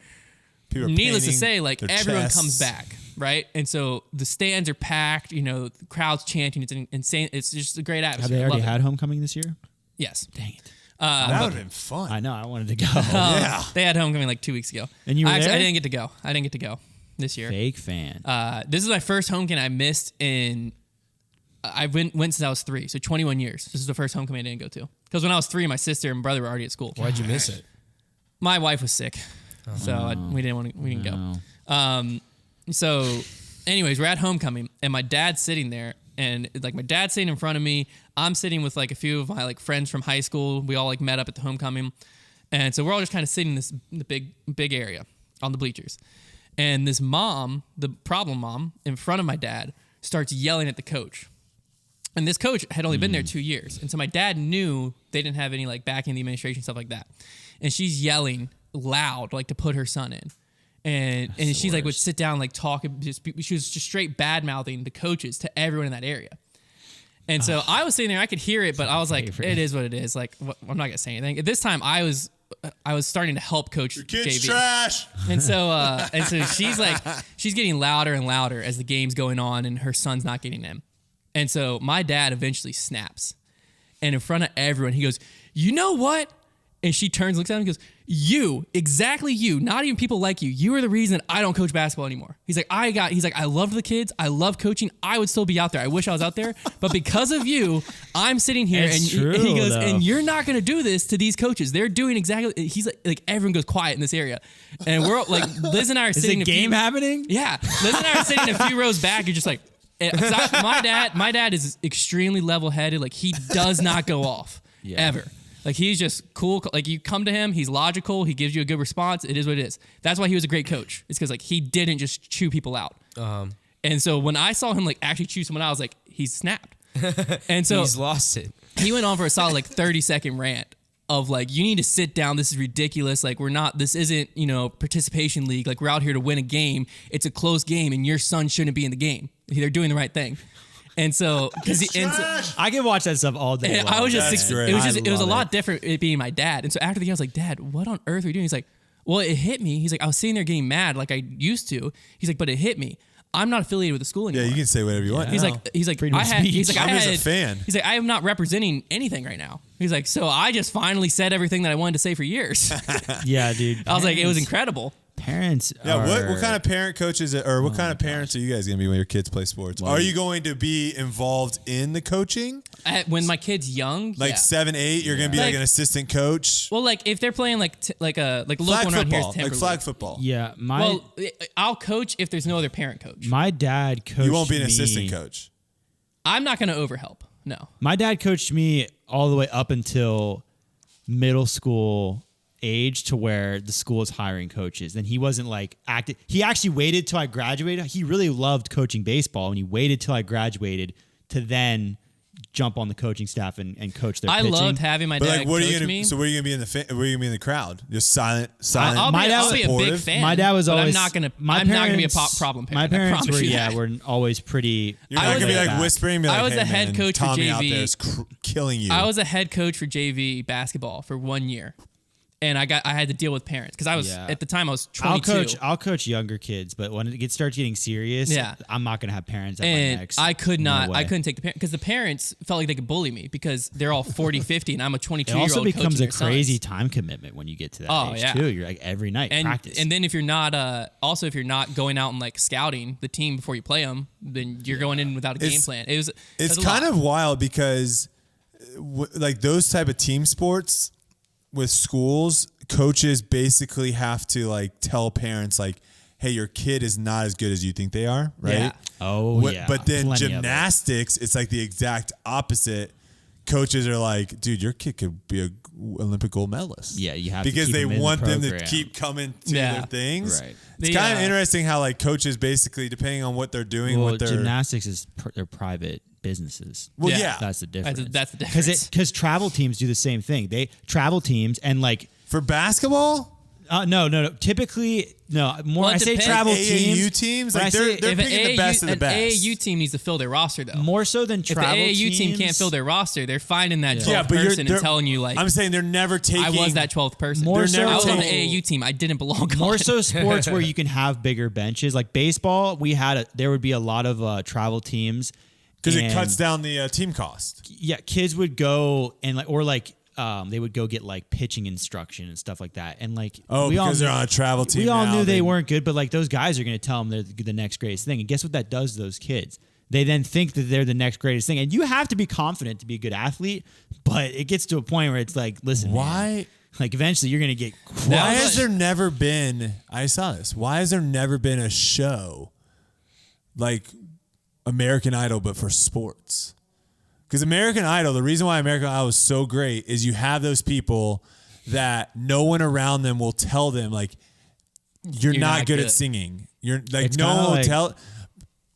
People are Needless to say, like everyone chests. comes back, right? And so the stands are packed, the crowd's chanting. It's insane. It's just a great atmosphere. Have they already had homecoming this year? Yes. Dang it. That would have been fun. I know. I wanted to go. Yeah. They had homecoming like 2 weeks ago. And you were there? I didn't get to go this year. Fake fan. This is my first homecoming I missed I went since I was 3, so 21 years. This is the first homecoming I didn't go to. Because when I was 3, my sister and brother were already at school. Why'd you miss it? My wife was sick, so we didn't go. So, anyways, we're at homecoming, and my dad's sitting there, and like my dad's sitting in front of me. I'm sitting with like a few of my like friends from high school. We all like met up at the homecoming, and so we're all just kind of sitting in the big area on the bleachers. And this mom, the problem mom, in front of my dad, starts yelling at the coach. And this coach had only been there 2 years. And so my dad knew they didn't have any like backing in the administration, stuff like that. And she's yelling loud, like to put her son in. And she's like would sit down, like talk. She was just straight bad mouthing the coaches to everyone in that area. And so I was sitting there, I could hear it, but I was like, it is what it is. Like, I'm not gonna say anything. At this time, I was starting to help coach Your kid's JV. trash. And so she's getting louder and louder as the game's going on, and her son's not getting in. And so my dad eventually snaps, and in front of everyone, he goes, "You know what?" And she turns, looks at him, and goes, exactly you, not even people like you. You are the reason I don't coach basketball anymore. He's like, I love the kids. I love coaching. I would still be out there. I wish I was out there. But because of you, I'm sitting here. It's true, and he goes, though. and you're not going to do this to these coaches. They're doing exactly, he's like everyone goes quiet in this area. And we're all, like, Liz and I are Is sitting. a game happening? Yeah. Liz and I are sitting a few rows back. You're just like, my dad is extremely level-headed. Like, he does not go off ever. Like, he's just cool. Like, you come to him, he's logical. He gives you a good response. It is what it is. That's why he was a great coach. It's because, like, he didn't just chew people out. And so when I saw him, like, actually chew someone out, I was like, he's snapped. And so He's lost it. he went on for a solid, like, 30-second rant of, like, you need to sit down. This is ridiculous. Like, this isn't, participation league. Like, we're out here to win a game. It's a close game, and your son shouldn't be in the game. They're doing the right thing. And so, I can watch that stuff all day. I was just, That's great. it was a love lot different it being my dad. And so after the game, I was like, Dad, what on earth are you doing? He's like, well, it hit me. He's like, I was sitting there getting mad like I used to. He's like, but it hit me. I'm not affiliated with the school anymore. Yeah, you can say whatever you want. He's now. like, Freedom of speech. I'm just a fan. He's like, I am not representing anything right now. He's like, so I just finally said everything that I wanted to say for years. Yeah, dude. I was like, it was incredible. Parents. Yeah, are, what kind of parent coaches or what kind of parents are you guys going to be when your kids play sports? Are you going to be involved in the coaching? When my kid's young, Like yeah. 7, 8, you're going to be like an assistant coach? Well, like if they're playing like a local Flag one around here is football. Like Timberlake. flag football. Yeah, Well, I'll coach if there's no other parent coach. my dad coached You won't be an me- assistant coach. I'm not going to overhelp. No. My dad coached me all the way up until middle school age to where the school is hiring coaches. And he wasn't like active. He actually waited till I graduated. He really loved coaching baseball, and he waited till I graduated to then jump on the coaching staff and coach their I pitching. loved having my But dad like, what are coach you gonna? me. So where are you gonna be in the? Where are you gonna be in the crowd? Just silent. I'll My dad be was a big supportive. fan. My dad was but always. I'm not gonna. My I'm not gonna be a parents- problem My parent. I parents promise were you that. were always pretty. You're I not was gonna be a- like whispering. Be like, I was hey, a head man, coach for Tommy out JV. there is killing you. I was a head coach for JV basketball for 1 year, and I had to deal with parents because I was Yeah. at the time I was 22. I'll coach younger kids, but when it starts getting serious, Yeah. I'm not gonna have parents at my and next. I could No not. way. I couldn't take the parents because the parents felt like they could bully me because they're all 40, 50, and I'm a 22 It year also old. becomes a coaching their crazy sons. time commitment when you get to that Oh, age yeah. too. You're like every night practice. And then if you're not also if you're not going out and like scouting the team before you play them, then you're going in without a game plan. It's kind of wild because like those type of team sports with schools, coaches basically have to like tell parents like, hey, your kid is not as good as you think they are, right? Yeah. Oh, yeah. But then Plenty of it. gymnastics, it's like the exact opposite. Coaches are like, dude, your kid could be a Olympic gold medalist. Yeah, you have to because keep they them in the want them to program. keep coming to Yeah. their things. Right. It's The, kind of interesting how like coaches basically, depending on what they're doing, Well, what they're gymnastics is they're private businesses. well, Yeah. yeah. That's the difference. That's the difference. Because travel teams do the same thing. They travel teams and like For basketball, no. Typically, no more. Well, it I say depends. travel AAU teams. teams, when like I say- they're if an picking the best of the an best. AAU team needs to fill their roster though. more so than If the travel AAU team can't teams, fill their roster, they're finding that 12th yeah, but person they're and telling you like I'm saying they're never taking. I was that 12th person. More They're so- never I was on the taking- AAU team. I didn't belong on. more so sports where you can have bigger benches. Like baseball, there would be a lot of travel teams because it and- cuts down the team cost. Yeah, kids would go and they would go get like pitching instruction and stuff like that. And like Oh, we all because they're knew- on a travel team. We all now, knew they weren't good, but like those guys are going to tell them they're the next greatest thing. And guess what that does to those kids? They then think that they're the next greatest thing. And you have to be confident to be a good athlete, but it gets to a point where it's like, listen, man, Why? like eventually you're going to get Why was has there never been? I saw this. Why has there never been a show like American Idol but for sports? Because American Idol, the reason why American Idol is so great is you have those people that no one around them will tell them like you're not good at singing. You're like It's no kinda one will like- tell.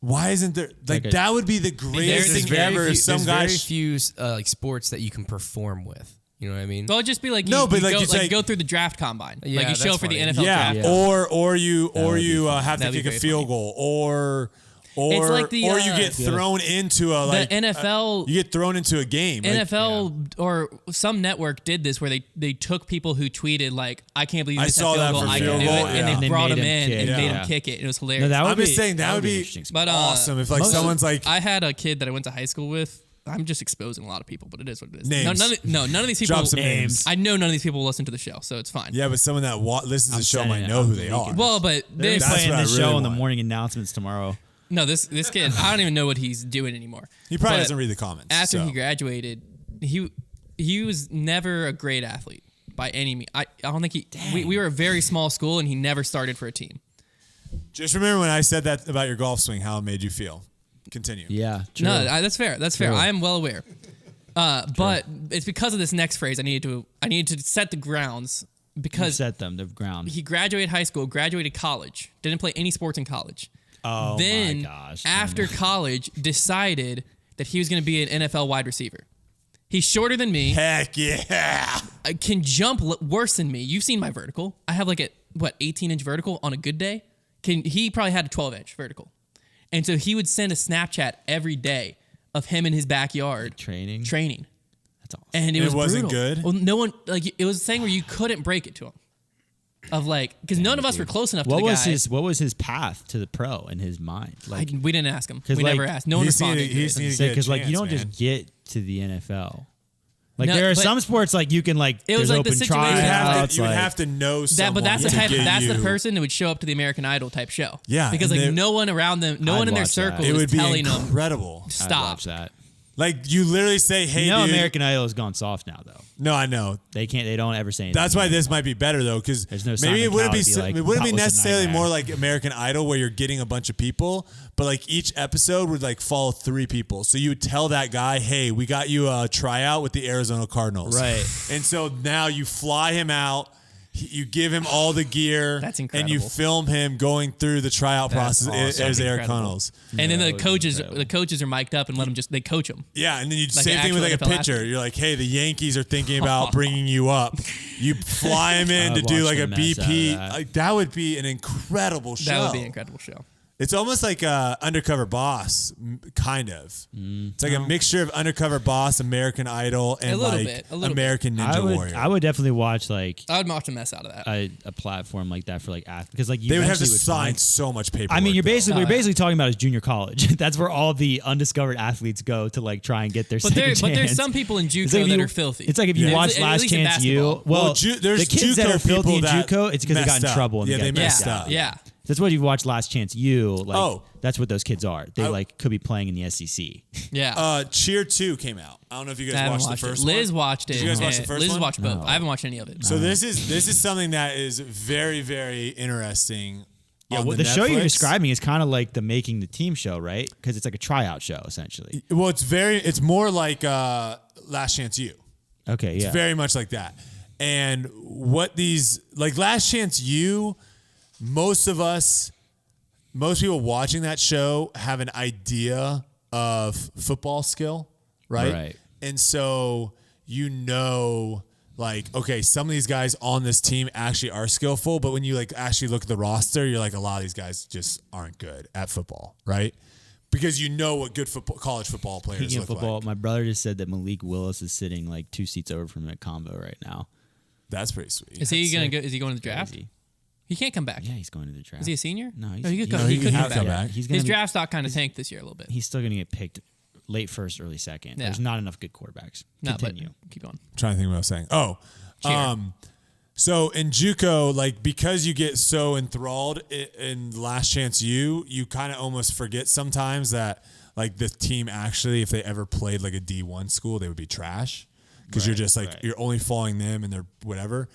Why isn't there like Like that would be the greatest There's thing ever? If some there's guy very few like sports that you can perform with. You know what I mean? Well, it'd just be like No, but like go, it's like- go through the draft combine. Yeah, like you show that's for the funny. NFL yeah, draft. or you would be fun. have to That'd be kick a very field funny. goal or It's like the, or you get thrown into a like the NFL you get thrown into a game. Like, NFL or some network did this where they took people who tweeted like, I can't believe I this saw field that goal, for I field can do goal, it, yeah. and And they they brought made him him in kick, and made yeah. him kick it. It was hilarious. No, that would I'm just be- saying that would be interesting. But, awesome if like most- someone's like I had a kid that I went to high school with. I'm just exposing a lot of people, but it is what it is. Names. None of these people. Drop some names. I know none of these people will listen to the show, so it's fine. yeah, but someone that listens to the show sending might it know out who to they the are. weekend. Well, but They're this That's playing what I this really show in the want. morning announcements tomorrow. no this kid. I don't even know what he's doing anymore. He probably But doesn't read the comments. After so. he graduated, he was never a great athlete by any means. I don't think we were a very small school, and he never started for a team. Just remember when I said that about your golf swing, how it made you feel. Continue. Yeah, true. No, that's fair. That's fair. True. I am well aware. But it's because of this next phrase. I needed to set the grounds You because set them the ground. he graduated high school, graduated college, didn't play any sports in college. Oh Then my gosh! after college, decided that he was going to be an NFL wide receiver. He's shorter than me. Heck yeah. Can jump worse than me. You've seen my vertical. I have like a 18-inch vertical on a good day. He probably had a 12-inch vertical. And so he would send a Snapchat every day of him in his backyard training. training. That's awesome. And it It was wasn't brutal. good? Well, no one it was a thing where you couldn't break it to him. of like, because none of us were close enough to What the was guy. what was his path to the pro in his mind? Like, We didn't ask him. 'Cause, We never like, asked. No one he's responded. needed- he's to it. needed- to get a because like you chance, don't man. just get to the NFL. Like No, there are but- some sports like you can like It was there's like the open situation- You would tryouts. you would like- have to know someone. But that's the to type. get That's the you- person that would show up to the American Idol type show. Yeah, because and like they- no one around them, no I'd one in their watch circle that. It was would be telling them incredible. I'd stop. watch that. Like you literally say, "Hey, You know, dude." American Idol has gone soft now though. No, I know. They can't. They don't ever say anything. That's why this might be better though, because There's no maybe it wouldn't be Simon Cowell, it wouldn't be "That was a necessarily nightmare." more like American Idol where you're getting a bunch of people, but like each episode would like follow 3 people. So you would tell that guy, "Hey, we got you a tryout with the Arizona Cardinals." Right. And so now you fly him out. You give him all the gear. That's And you incredible. film him going through the tryout process awesome. as Eric Incredible. Cardinals. And then Yeah, the that would be coaches, incredible. the coaches are mic'd up and let them they coach them. Yeah, and then you Like same an thing with like a actual NFL pitcher. athlete. You're like, hey, the Yankees are thinking about bringing you up. You fly him in I'd to do watch like the a mess out of BP. that. Like that would be an incredible show. That would be an incredible show. It's almost like Undercover Boss, kind of. It's like a mixture of Undercover Boss, American Idol, and little like bit, a little American Ninja Warrior. I would definitely watch like I would watch the mess out of that. a platform like that for like athletes because like you they would have to eventually sign find- so much paperwork. I mean, you're though. basically talking about is junior college. That's where all the undiscovered athletes go to like try and get their but second there's chance. some people in It's JUCO like if that you- are filthy. It's like if you Yeah. watch At Last least in Chance U. basketball. Well, there's the kids that JUCO are filthy in people that JUCO, it's because they got in messed up. trouble and Yeah, they they got messed kicked up. out. Yeah. That's what you watch Last Chance U. Like, Oh. that's what those kids are. They like could be playing in the SEC. Yeah. Cheer 2 came out. I don't know if you I guys haven't watched the watched first it. one. Liz watched it. Did you guys watch the and first Liz one? watched both. No. I haven't watched any of it. So this is something that is very, very interesting. Yeah, on well, the show you're Netflix. describing is kind of like the Making the Team show, right? Because it's like a tryout show essentially. Well, it's more like Last Chance U. Okay, It's yeah. very much like that. And what these like Last Chance U, most people watching that show have an idea of football skill, right? Right. And so like, okay, some of these guys on this team actually are skillful, but when you like actually look at the roster, you're like, a lot of these guys just aren't good at football, right? Because you know what good college football players Speaking look of football, like. my brother just said that Malik Willis is sitting like 2 seats over from him at combo right now. That's pretty sweet. Is he gonna go? Is he going to the draft? Crazy. He can't come back. Yeah, he's going to the draft. Is he a senior? No, he's, he could you know, come. He could has come to come back. back. He's gonna His be- draft stock kind of tanked this year a little bit. He's still going to get picked late first, early second. Yeah. There's not enough good quarterbacks. No, but Continue. keep going. Trying to think what I was saying. Oh, Cheer. so in JUCO, like because you get so enthralled in Last Chance U, you kind of almost forget sometimes that like the team actually, if they ever played like a D1 school, they would be trash because you're just like you're only following them and they're whatever.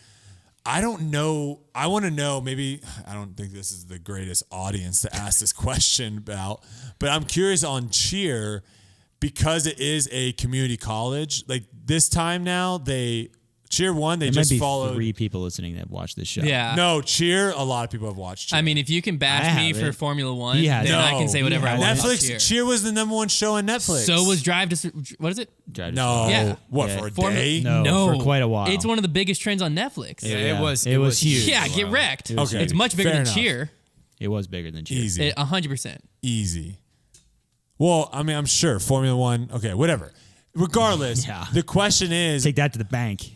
I don't know. I want to know. Maybe I don't think this is the greatest audience to ask this question about, but I'm curious on Cheer because it is a community college. Like this time now, Cheer 1, they There just might be followed. 3 people listening that watch this show. Yeah. No, Cheer. A lot of people have watched Cheer. I mean, if you can I bash me have for it. Formula One, He then has it. I can say whatever I has want it. about Netflix. Cheer. Was the number 1 show on Netflix. So was Drive to what is it? Drive to No. Survive. Yeah. What Yeah. for a Form- day? No, for quite a while. It's one of the biggest trends on Netflix. Yeah, It was huge. Yeah, get wrecked. It was Okay. It's much bigger Fair than enough. Cheer. It was bigger than Cheer. Easy. 100%. Easy. Well, I mean, I'm sure Formula One. Okay, whatever. Regardless, Yeah. the question is: Take that to the bank.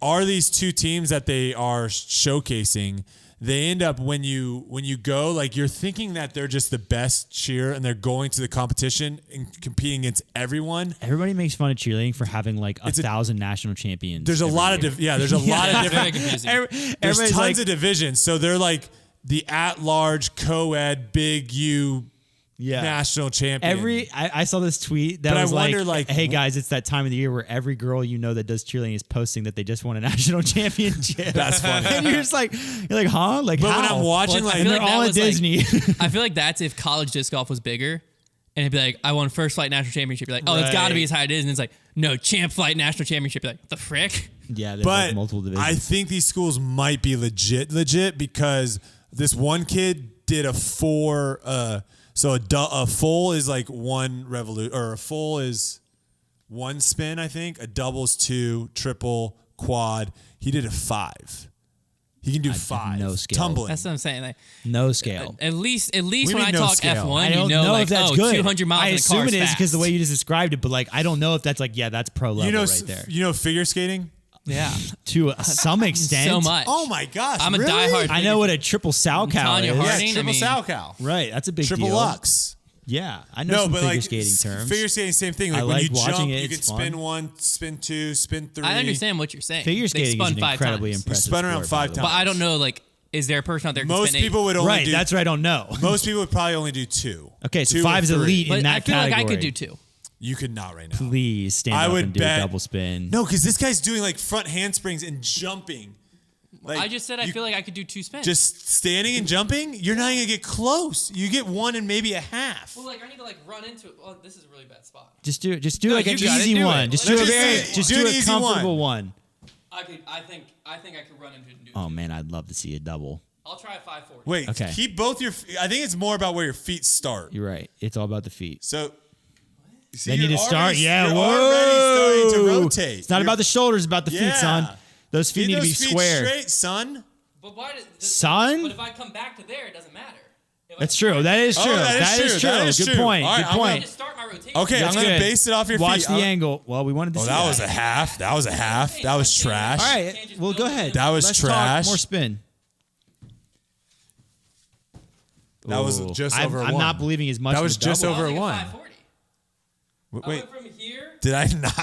are these 2 teams that they are showcasing? They end up when you go, like you're thinking that they're just the best cheer and they're going to the competition and competing against everyone. Everybody makes fun of cheerleading for having like It's a- 1,000 national champions. There's a every lot year. of there's a lot of Very different. confusing. There's Everybody's tons like, of divisions, so they're like the at-large co-ed Big U yeah. national champion. I saw this tweet that But I was wonder, like, hey guys, it's that time of the year where every girl you know that does cheerleading is posting that they just won a national championship. That's funny. And you're just like, huh? Like, But how? when I'm watching, Well, I like, and feel they're like that all at was, like- Disney. I feel like that's if college disc golf was bigger. And it'd be like, I won first flight national championship. You're like, oh, it's got to be Right. as high as it is. And it's like, no, champ flight national championship. You're like, the frick? yeah, there's but like multiple divisions. I think these schools might be legit because this one kid did a 4. So a full is like 1 revolute, or a full is 1 spin, I think. A double is 2, triple, quad. He did a 5. He can do 5. no skill. Tumbling. That's what I'm saying. Like, no scale. at least We when I mean no talk scale. F1, I you don't know, like, if that's oh, good. 200 miles I in a assume car it is because the way fast. you just described it, but like I don't know if that's like that's pro level you know, right there. you know figure skating? Yeah. To some extent. So much. Oh my gosh! I'm a really? diehard. I know what a triple sow cow Tanya is. Harding. Yeah, I triple mean- sow cow. Right, that's a big Triple deal. lux. Yeah, I know some figure skating terms. Figure skating, same thing. I Like when like you watching jump, it, you can it's spin fun. 1, spin 2, spin 3. I understand what you're saying. Figure They skating spun is an 5 incredibly times. impressive. spun around sport, 5 by the way. But I don't know, like, is there a person out there who can Most spin 8? people would only Right, do. that's where I don't know. Most people would probably only do 2. Okay, so 2 or 5 is 3. elite But in that I feel category. like I could do 2. You could not right now. Please stand I up would and do bet- a double spin. No, because this guy's doing like front handsprings and jumping. Like, I just said I you- feel like I could do 2 spins. just standing and jumping. You're not even gonna get close. You get 1 and maybe a half. well, like, I need to, like, run into it. Well, this is a really bad spot. Just do No, like you an got it, easy do one. it. Just Let's do a just very, say- just do do an a easy comfortable one. I think I could run into it and do it. Oh man, I'd love to see a double. I'll try a 540. Wait, Okay. keep both your. I think it's more about where your feet start. You're right. It's all about the feet. So. See, They need you're to start. already- Yeah, you're whoa. already starting to rotate. It's not about the shoulders. It's about the feet, son. Those feet Keep need to be those feet square. straight, son. But why Son? But if I come back to there, it doesn't matter. If That's true. That is true. that is true. That is Good true. point. All right, Good I'm I point. just start my rotation. Okay, That's I'm gonna good. base it off your Watch feet. the angle. Well, we wanted to Oh, see that was a half. That was a half. That was trash. All right. Well, go ahead. That was Let's trash. Talk more spin. That was Ooh. just I'm, over I'm one. not believing as much. That in was the just double. over I was one. like a 540. I Wait, went from here. did I not?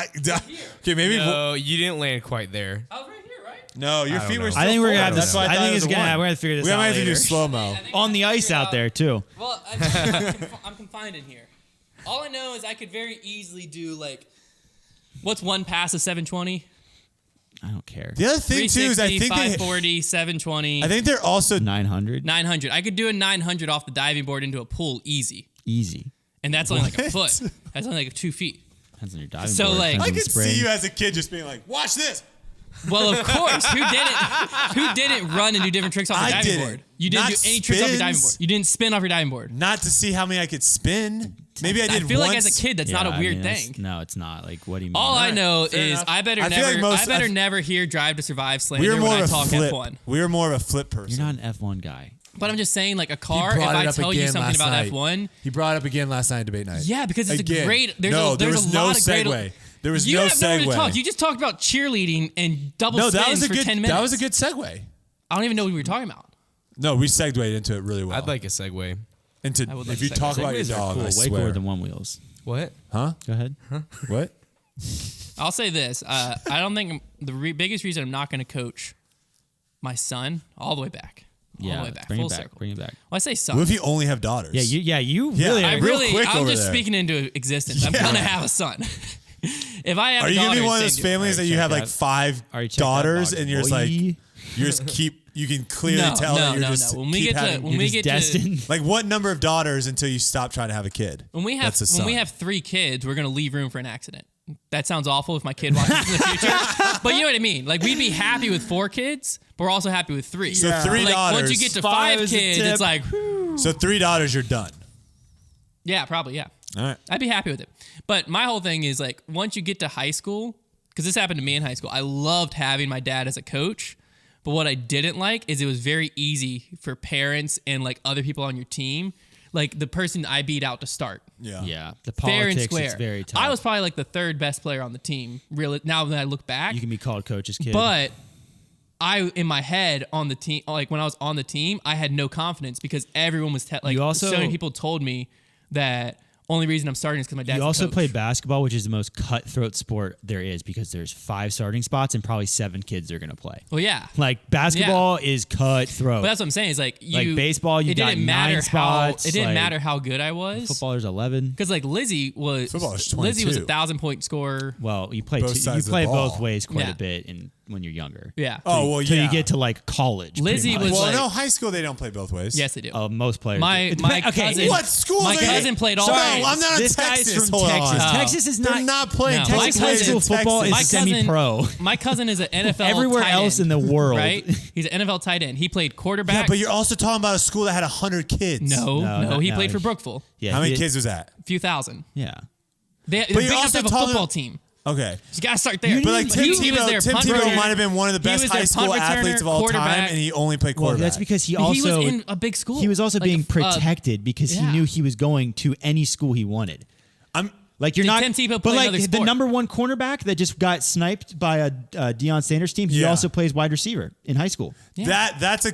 Here. Okay, maybe. No, you didn't land quite there. I was right here, right? No, your I don't feet were. know. Still I think we're gonna forward. have to. That's why I thought think it it's was a gonna. one. We're gonna figure this We out might have to later. do slow mo. I think On I the can ice figure it out there too. Well, I'm confined in here. All I know is I could very easily do like, what's one pass of 720? I don't care. The other thing too is I 360, think they. 540, 720, I think they're also. 900. 900. I could do a 900 off the diving board into a pool easy, Easy. and that's only like a What? foot. That's only like 2 feet. Depends on your diving So, board. like- depends I on the could spring. see you as a kid just being like, "Watch this." Well, of course. Who didn't run and do different tricks off the I diving didn't. board? You didn't Not do any tricks off your diving spins. board. You didn't spin off your diving board. Not to see how many I could spin. Maybe I I did. feel like once. as a kid, that's Yeah, not a I weird mean, that's- thing. No, it's not. Like, what do you mean? All I Alright, know fair is enough. I better I feel never, like most- I better I- never hear Drive to Survive slander We were when more I of a talk flip. F1. We were more of a flip person. You're not an F1 guy. But I'm just saying, like a car, if brought I it up tell you again something last about night. F1, He brought it up again last night at debate night. yeah, because it's Again. a great. There's no, a, there there's was a no lot of great. segue. There was You no have nowhere to segue. talk. You just talked about cheerleading and double No, spins that was a for good. 10 minutes. That was a good segue. I don't even know what we were talking about. No, we segued into it really well. I'd like a segue. into I would like if you segue. talk about your Segways are dog. cool. I Way swear. cooler than one wheels. What? Huh? Go ahead. What? I'll say this: I don't think the biggest reason I'm not going to coach my son all the way back. All Yeah, the way back, bring full it back. circle. Bring it back. Well, I say son. What if you only have daughters? Yeah, you Yeah, really. I real really, quick I'm over just there. speaking into existence. I'm gonna have a son. If I have Are a you daughter, gonna be one of same those deal. families that Alright, you check have like that. 5 Alright, check that daughters box, and you're just boy. like you just keep you can clearly No, tell that no, you're no, just no. When we keep get to having, when You're we just get to destined. like what number of daughters until you stop trying to have a kid? when we have That's a when we son. have 3 kids, we're gonna leave room for an accident. That sounds awful if my kid watches this in the future, but you know what I mean. Like we'd be happy with 4 kids, but we're also happy with 3. So Yeah. 3 like daughters. once you get to 5 5 is a kids, tip. it's like, whew. So 3 daughters, you're done. Yeah, probably, yeah. All right. I'd be happy with it. But my whole thing is like once you get to high school, because this happened to me in high school, I loved having my dad as a coach. But what I didn't like is it was very easy for parents and like other people on your team, like the person I beat out to start. Yeah. Yeah, the Fair and politics square. is very tough. I was probably like the 3rd best player on the team, really, now that I look back. You can be called coach's kid. But I, in my head, on the team, like when I was on the team, I had no confidence because everyone was like, You also- so many people told me that only reason I'm starting is because my dad's you a also coach. play basketball, which is the most cutthroat sport there is because there's 5 starting spots and probably 7 kids are gonna play. Well, yeah. Like basketball is cutthroat. But that's what I'm saying. Is like you, Like baseball, you it got didn't 9 matter spots, How, it didn't like- matter how good I was. Football, there's 11. Because like Lizzie was Football is Lizzie was 22. 1,000-point scorer. Well, you play Both you sides of play the ball. both ways quite Yeah. a bit when you're younger. Yeah. Oh well, Till yeah. you get to like college. pretty Lizzie much. was well, like- no, high school they don't play both ways. Yes, they do. Most players. My- It my depends- cousin- What school? My they- cousin played all No, ways. I'm not This in guy's Texas. from Hold Texas. on. Texas is They're not. not playing No. Texas My high cousin- school in football Texas. is semi-pro. My cousin is an NFL Everywhere tight else end, in the world. right? He's an NFL tight end. He played quarterback. Yeah, but you're also talking about a school that had 100 kids. no, he no, played for he- Brookville. Yeah, How many he- kids was that? A few thousand. Yeah. They're But big you're enough also to have a talking- football team. Okay. You gotta start there. You But like need- Tim he was their Tebow, Tim punt Tebow returner. might have been one of the He best was high their school punt athletes returner, of all time, quarterback. and he only played Well, quarterback. that's because he he also was in a big school. he was also Like being a- protected because he yeah. knew he was going to any school he wanted. Like you're Did not, Tim Tebow but play like another the sport? number one cornerback that just got sniped by a Deion Sanders team. He Yeah. also plays wide receiver in high school. Yeah. That's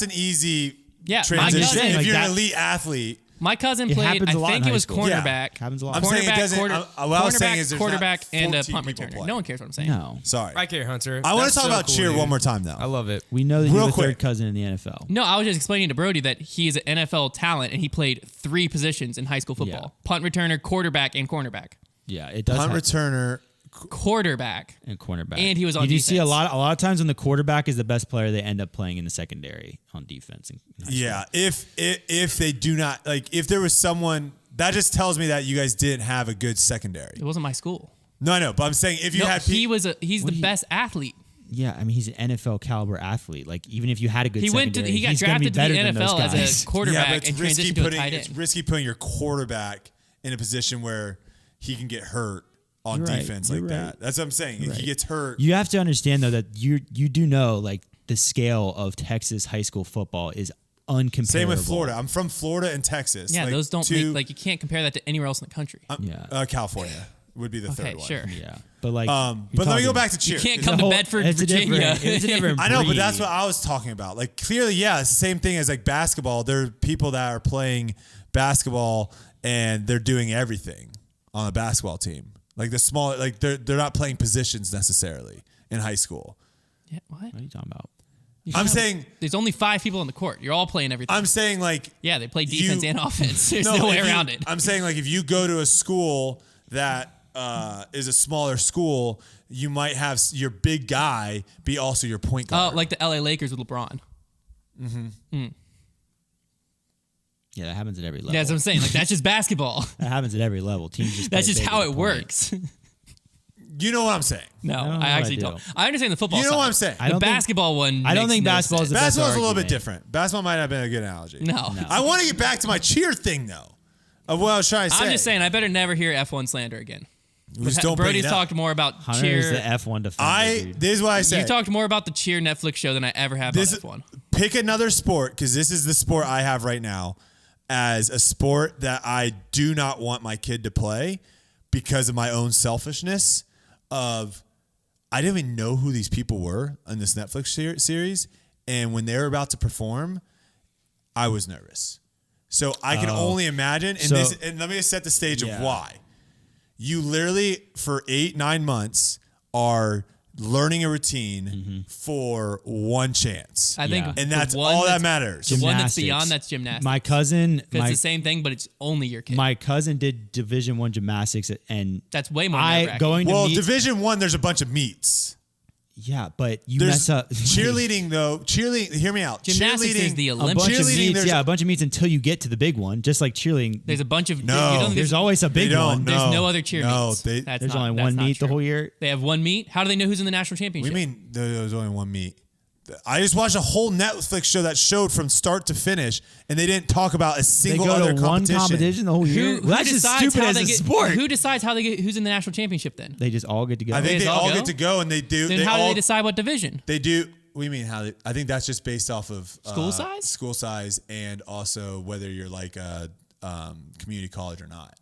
an easy Yeah, my transition. cousin- If like you're that- an elite athlete, My cousin It played. happens a lot I in think it high was school. Yeah. cornerback. Happens a lot. I'm saying it Cornerback, doesn't. quarter- what I was saying is there's quarterback, not and a 14 punt people returner. play. No one cares what I'm saying. No, Sorry. I care, Hunter. I want That's to talk so about cool, cheer dude. one more time though. I love it. we know that you Real have a quick. third cousin in the NFL. No, I was just explaining to Brodie that he is an NFL talent and he played 3 positions in high school football: punt returner, quarterback, and cornerback. Yeah, it does. Punt have- returner. Quarterback. and cornerback, And he was on You do see a defense. lot of times when the quarterback is the best player, they end up playing in the secondary on defense. In high school. Yeah, if they do not like, if there was someone that just tells me that you guys didn't have a good secondary. It wasn't my school. No, I know, but I'm saying if you No, had he's the best athlete. Yeah, I mean he's an NFL caliber athlete. Like even if you had a good He secondary, he got he's gonna be drafted to the better than those NFL as guys. a quarterback but it's and risky transitioned to a putting tight it's end. risky putting your quarterback in a position where he can get hurt on You're right, defense you're like right. that. That's what I'm saying. If Right. he gets hurt, You have to understand though that you do know like the scale of Texas high school football is uncomparable. same with Florida. I'm from Florida and Texas. Yeah, like, those don't two- make, like you can't compare that to anywhere else in the country. California would be the Okay, third one. sure. Yeah, but like, But let me go back to cheer. You can't It's come a to whole- Bedford, it's a Virginia. different- it's a different I know, but breed. that's what I was talking about. Like clearly, yeah, it's the same thing as like basketball. There are people that are playing basketball and they're doing everything on a basketball team. Like the small, like they're not playing positions necessarily in high school. Yeah, what? What are you talking about? I'm saying There's only 5 people on the court. You're all playing everything. I'm saying like Yeah, they play defense and offense. There's no way if you- around it. I'm saying like if you go to a school that is a smaller school, you might have your big guy be also your point Oh, guard. like the LA Lakers with LeBron. Yeah, that happens at every level. That's what I'm saying. Like that's just basketball. That happens at every level. Teams just That's play just big how at it the point. works. you know what I'm saying? No, don't know I what actually I do. don't. I understand the football You know side. what I'm saying? I The don't think- basketball one. I don't makes think no basketball is sense. the best Basketball's a little bit argument. different. Basketball might have been a good analogy. No. I want to get back to my cheer thing though. Of what I was trying to say. I'm just saying I better never hear F1 slander again. Just don't bring Brody's it up. talked more about Hunter is cheer. the F1 defender. dude. This is what I said. You've talked more about the cheer Netflix show than I ever have This on F1. pick another sport because this is the sport I have right now as a sport that I do not want my kid to play because of my own selfishness of I didn't even know who these people were in this Netflix series, and when they were about to perform, I was nervous. So I can only imagine, and let me just set the stage of why. You literally for 8-9 months are learning a routine for one chance. I think, Yeah. And the that's one all that that's- matters. The one that's Gymnastics. beyond that's gymnastics. My cousin, Because it's the same thing, but it's only your kid. my cousin did Division I gymnastics, and That's way more I nerve-wracking. going to Well, meet. Division 1, there's a bunch of meets. Yeah, but you There's mess up. cheerleading though. Cheerleading, hear me out. Gymnastics is the a Olympics. bunch of cheerleading, meets. there's- Yeah, a bunch of meets until you get to the big one. Just like cheerleading, There's a bunch of... No. you don't think there's always a big They don't, one. There's no other cheer No, meets. they- That's There's not- only that's one not meet the true. whole year. They have one meet? How do they know who's in the national What championship? do you mean there was only one meet? I just watched a whole Netflix show that showed from start to finish, and they didn't talk about a They single go other to one competition. competition the whole year. Who Well, that's just decides stupid how as they a get, sport. Who decides how they get who's in the national championship then? They just all get to go. I think They they all all go? get to go, and they do. Then they how do all, they decide what division? They do. What do you mean? How? I think that's just based off of School size? school size, and also whether you're like a community college or not.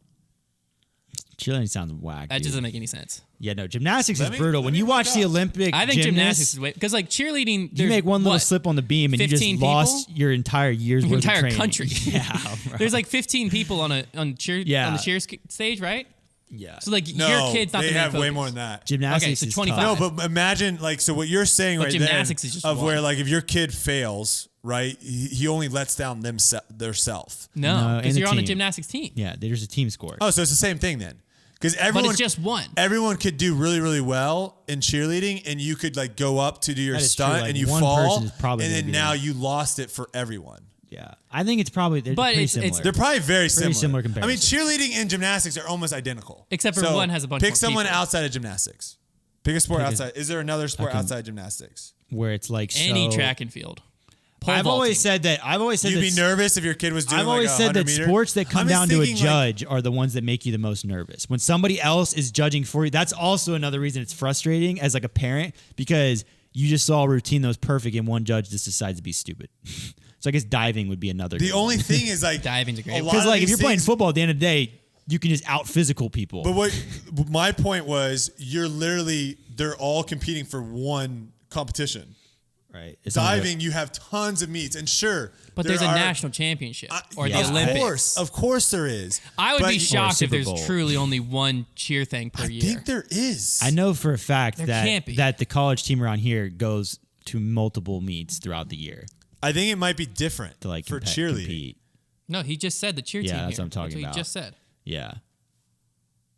Cheerleading sounds whack. That dude. doesn't make any sense. Yeah, no. Gymnastics is me- brutal. let When me you look watch it the up. Olympic I think gymnasts, gymnastics is way... Because like cheerleading, you there's make one little what? slip on the beam and you just 15 lost people? your entire year's Your worth entire of training. country. Yeah, bro. There's like 15 people on the Yeah. cheer stage, right? yeah. So like No, your kid's not they the main have way focus. more than that. Gymnastics Okay, so is 25. tough. No, but imagine like so what you're saying But right gymnastics there is just of one. where like if your kid fails, right, he only lets down their self. No, No, and because the you're on a team. gymnastics team. Yeah, there's a team score. Oh, so it's the same thing then, because But everyone it's just one. everyone could do really really well in cheerleading, and you could like go up to do your That is true, stunt like, and you one fall, person is probably and gonna then be now like- you lost it for everyone. Yeah, I think it's probably they're But pretty it's- similar. They're probably very similar. similar I mean, comparison. cheerleading and gymnastics are almost identical, Except for So one has a bunch Pick more someone people. outside of gymnastics. Pick a sport Pick a- outside. Is there another sport can- outside gymnastics? where it's like Any so, track and field. Pole I've always vaulting. said that. I've always said You'd be that. nervous if your kid was doing. I've always like a said that 100 meter? sports that come I'm just down to a thinking, like, judge are the ones that make you the most nervous. When somebody else is judging for you, that's also another reason it's frustrating as like a parent because you just saw a routine that was perfect and one judge just decides to be stupid. So I guess diving would be another. the good only one. thing is like Diving's a great one. lot Because of like if these you're playing things- football at the end of the day, you can just out physical people. But what my point was, they're all competing for one competition. right. It's Diving, you have tons of meets, and sure, But there's a national championship or the Olympics. Of course there is. I would But be shocked if Super there's Bowl. truly only one cheer thing per I year. think there is. I know for a fact There can't be. that the college team around here goes to multiple meets throughout the year I think it might be different to like for cheerleading. compete. No, he just said the cheer Yeah, team. that's here. what I'm talking That's what about. He just said. Yeah.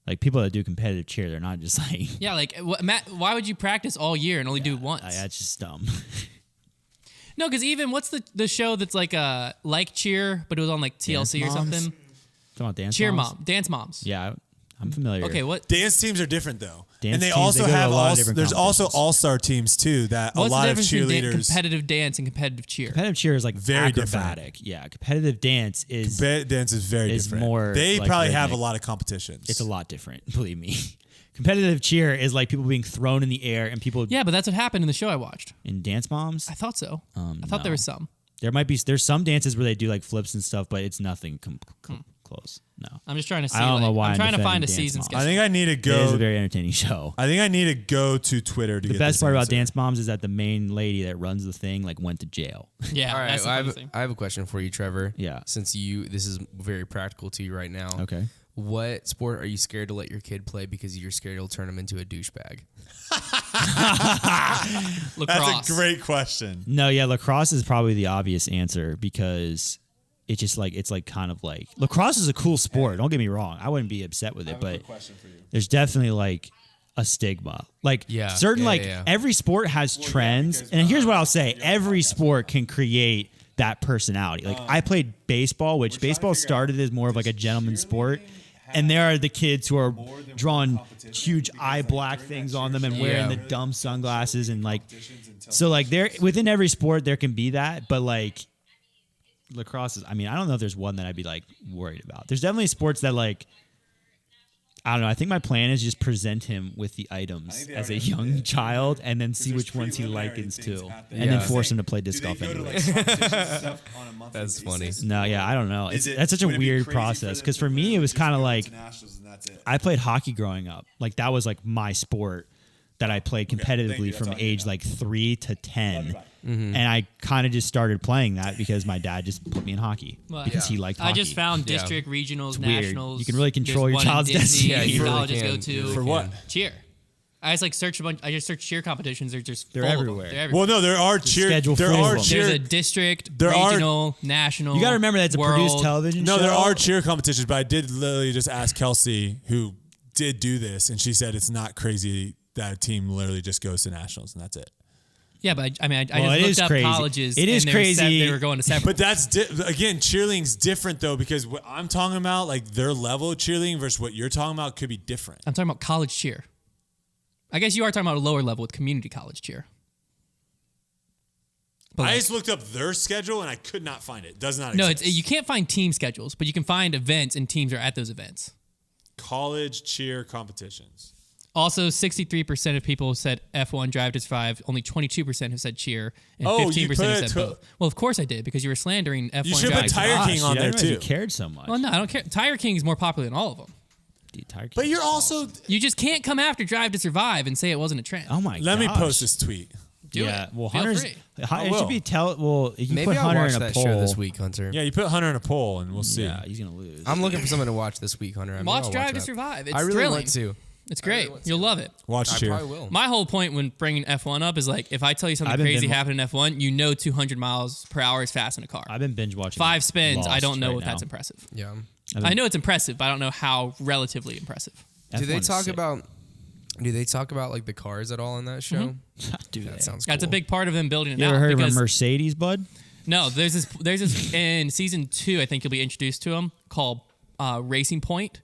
Like people that do competitive cheer, they're not just like Yeah, like Matt, why would you practice all year and only do it once? that's just dumb. No, because even what's the show that's like cheer, but it was on like TLC or Dance Moms? something? Talking about dance Cheer moms? mom, dance moms. Yeah, I'm familiar. Okay, what? Dance teams are different though, Dance and they teams, also they go to a have lot of different there's also competitions. all-star teams too. That What's a lot the of difference between cheerleaders. competitive dance and competitive cheer? Competitive cheer is like Very different. acrobatic. Yeah, competitive dance is Dance is very is different. more, They like, probably have a rhythmic. lot of competitions. it's a lot different. Believe me. Competitive cheer is like people being thrown in the air and people Yeah, but that's what happened in the show I watched. in dance moms. I thought so. I thought no. there was some. There's some dances where they do like flips and stuff, but it's nothing close. No, I'm just trying to see. I don't know why I'm trying to defending find a Dance season Moms. schedule. I think I need to it is a go. very entertaining show. I think I need to go to Twitter to The get best this part about answer. Dance Moms is that the main lady that runs the thing like went to jail. Yeah, All right, that's the I funny have, thing. I have a question for you, Trevor. Yeah. Since this is very practical to you right now. Okay. What sport are you scared to let your kid play because you're scared it'll turn him into a douchebag? Lacrosse. That's a great question. No, yeah, lacrosse is probably the obvious answer because it's just like it's like kind of like lacrosse is a cool sport. Don't get me wrong. I wouldn't be upset with it, but there's definitely like a stigma. Like every sport has trends. And here's what I'll say. Every sport can create that personality. Like I played baseball, which baseball started as more of like a gentleman's sport. And there are the kids who are drawing huge eye black things on them and wearing the dumb sunglasses and like so like there within every sport there can be that, but like lacrosse is I don't know if there's one that I'd be like worried about. There's definitely sports that like I don't know. I think my plan is just present him with the items as a young child and then see which ones he likens to and then force him to play disc golf anyway. That's funny. No, yeah, I don't know. That's such a weird process because for me it was kind of like I played hockey growing up. Like that was like my sport that I played competitively from age like 3 to 10. And I kind of just started playing that because my dad just put me in hockey because he liked hockey. I just found district, regionals, weird. nationals. You can really control There's your one in child's Disney, destiny. Yeah, you really colleges can. go to For what? Cheer. I just like search a bunch. I just search cheer competitions. They're just They're full of them. everywhere. They're everywhere. Well, no, there are cheer. schedule There full are of them. There's cheer. a district, There are- regional, national. You got to remember that's a produced world. television No, show. there are cheer competitions, but I did literally just ask Kelsey, who did do this, and she said it's not crazy that a team literally just goes to nationals and that's it. Yeah, but I Well, just it looked is up crazy. colleges. It is and they were crazy. they were going to separate. But that's again, cheerleading's different though because what I'm talking about, like their level of cheerleading versus what you're talking about, could be different. I'm talking about college cheer. I guess you are talking about a lower level with community college cheer. But I just looked up their schedule and I could not find it. Does not no, exist. you can't find team schedules, but you can find events and teams are at those events. College cheer competitions. Also, 63% of people said F1 Drive to Survive. Only 22% have said cheer, and Oh, 15% you have put said it both. Well, of course I did because you were slandering F1 You should Drive put to Tire Survive. King on Dude, I there didn't realize too. you cared so much. Well, no, I don't care. Tire King is more popular than all of them. Dude, Tiger But King. you're also. You just can't come after Drive to Survive and say it wasn't a trend. Oh my god. Let me post this tweet. Do yeah, it. well, Feel Hunter's. free. It will. should be Well, you Maybe put I'll Hunter watch in a that poll show this week, Hunter. Yeah, you put Hunter in a poll and we'll see. Yeah, he's gonna lose. I'm looking for something to watch this week, Hunter. Watch I'll Drive to that. Survive. It's I really thrilling. want to. It's great. You'll love it. Watch I cheer. probably will. My whole point when bringing F1 up is like, if I tell you something I've been crazy bin- happened in F1, you know 200 miles per hour is fast in a car. I've been binge watching. 5 spins, I Lost don't know right if that's now. impressive. Yeah. I know it's impressive, but I don't know how relatively impressive. Do they F1 is talk sick. about? Do they talk about like the cars at all in that show? Dude, That sounds. That's a cool. big part of them building it You out. ever heard of a because Mercedes, bud? no, there's this in season 2. I think you'll be introduced to them called Racing Point,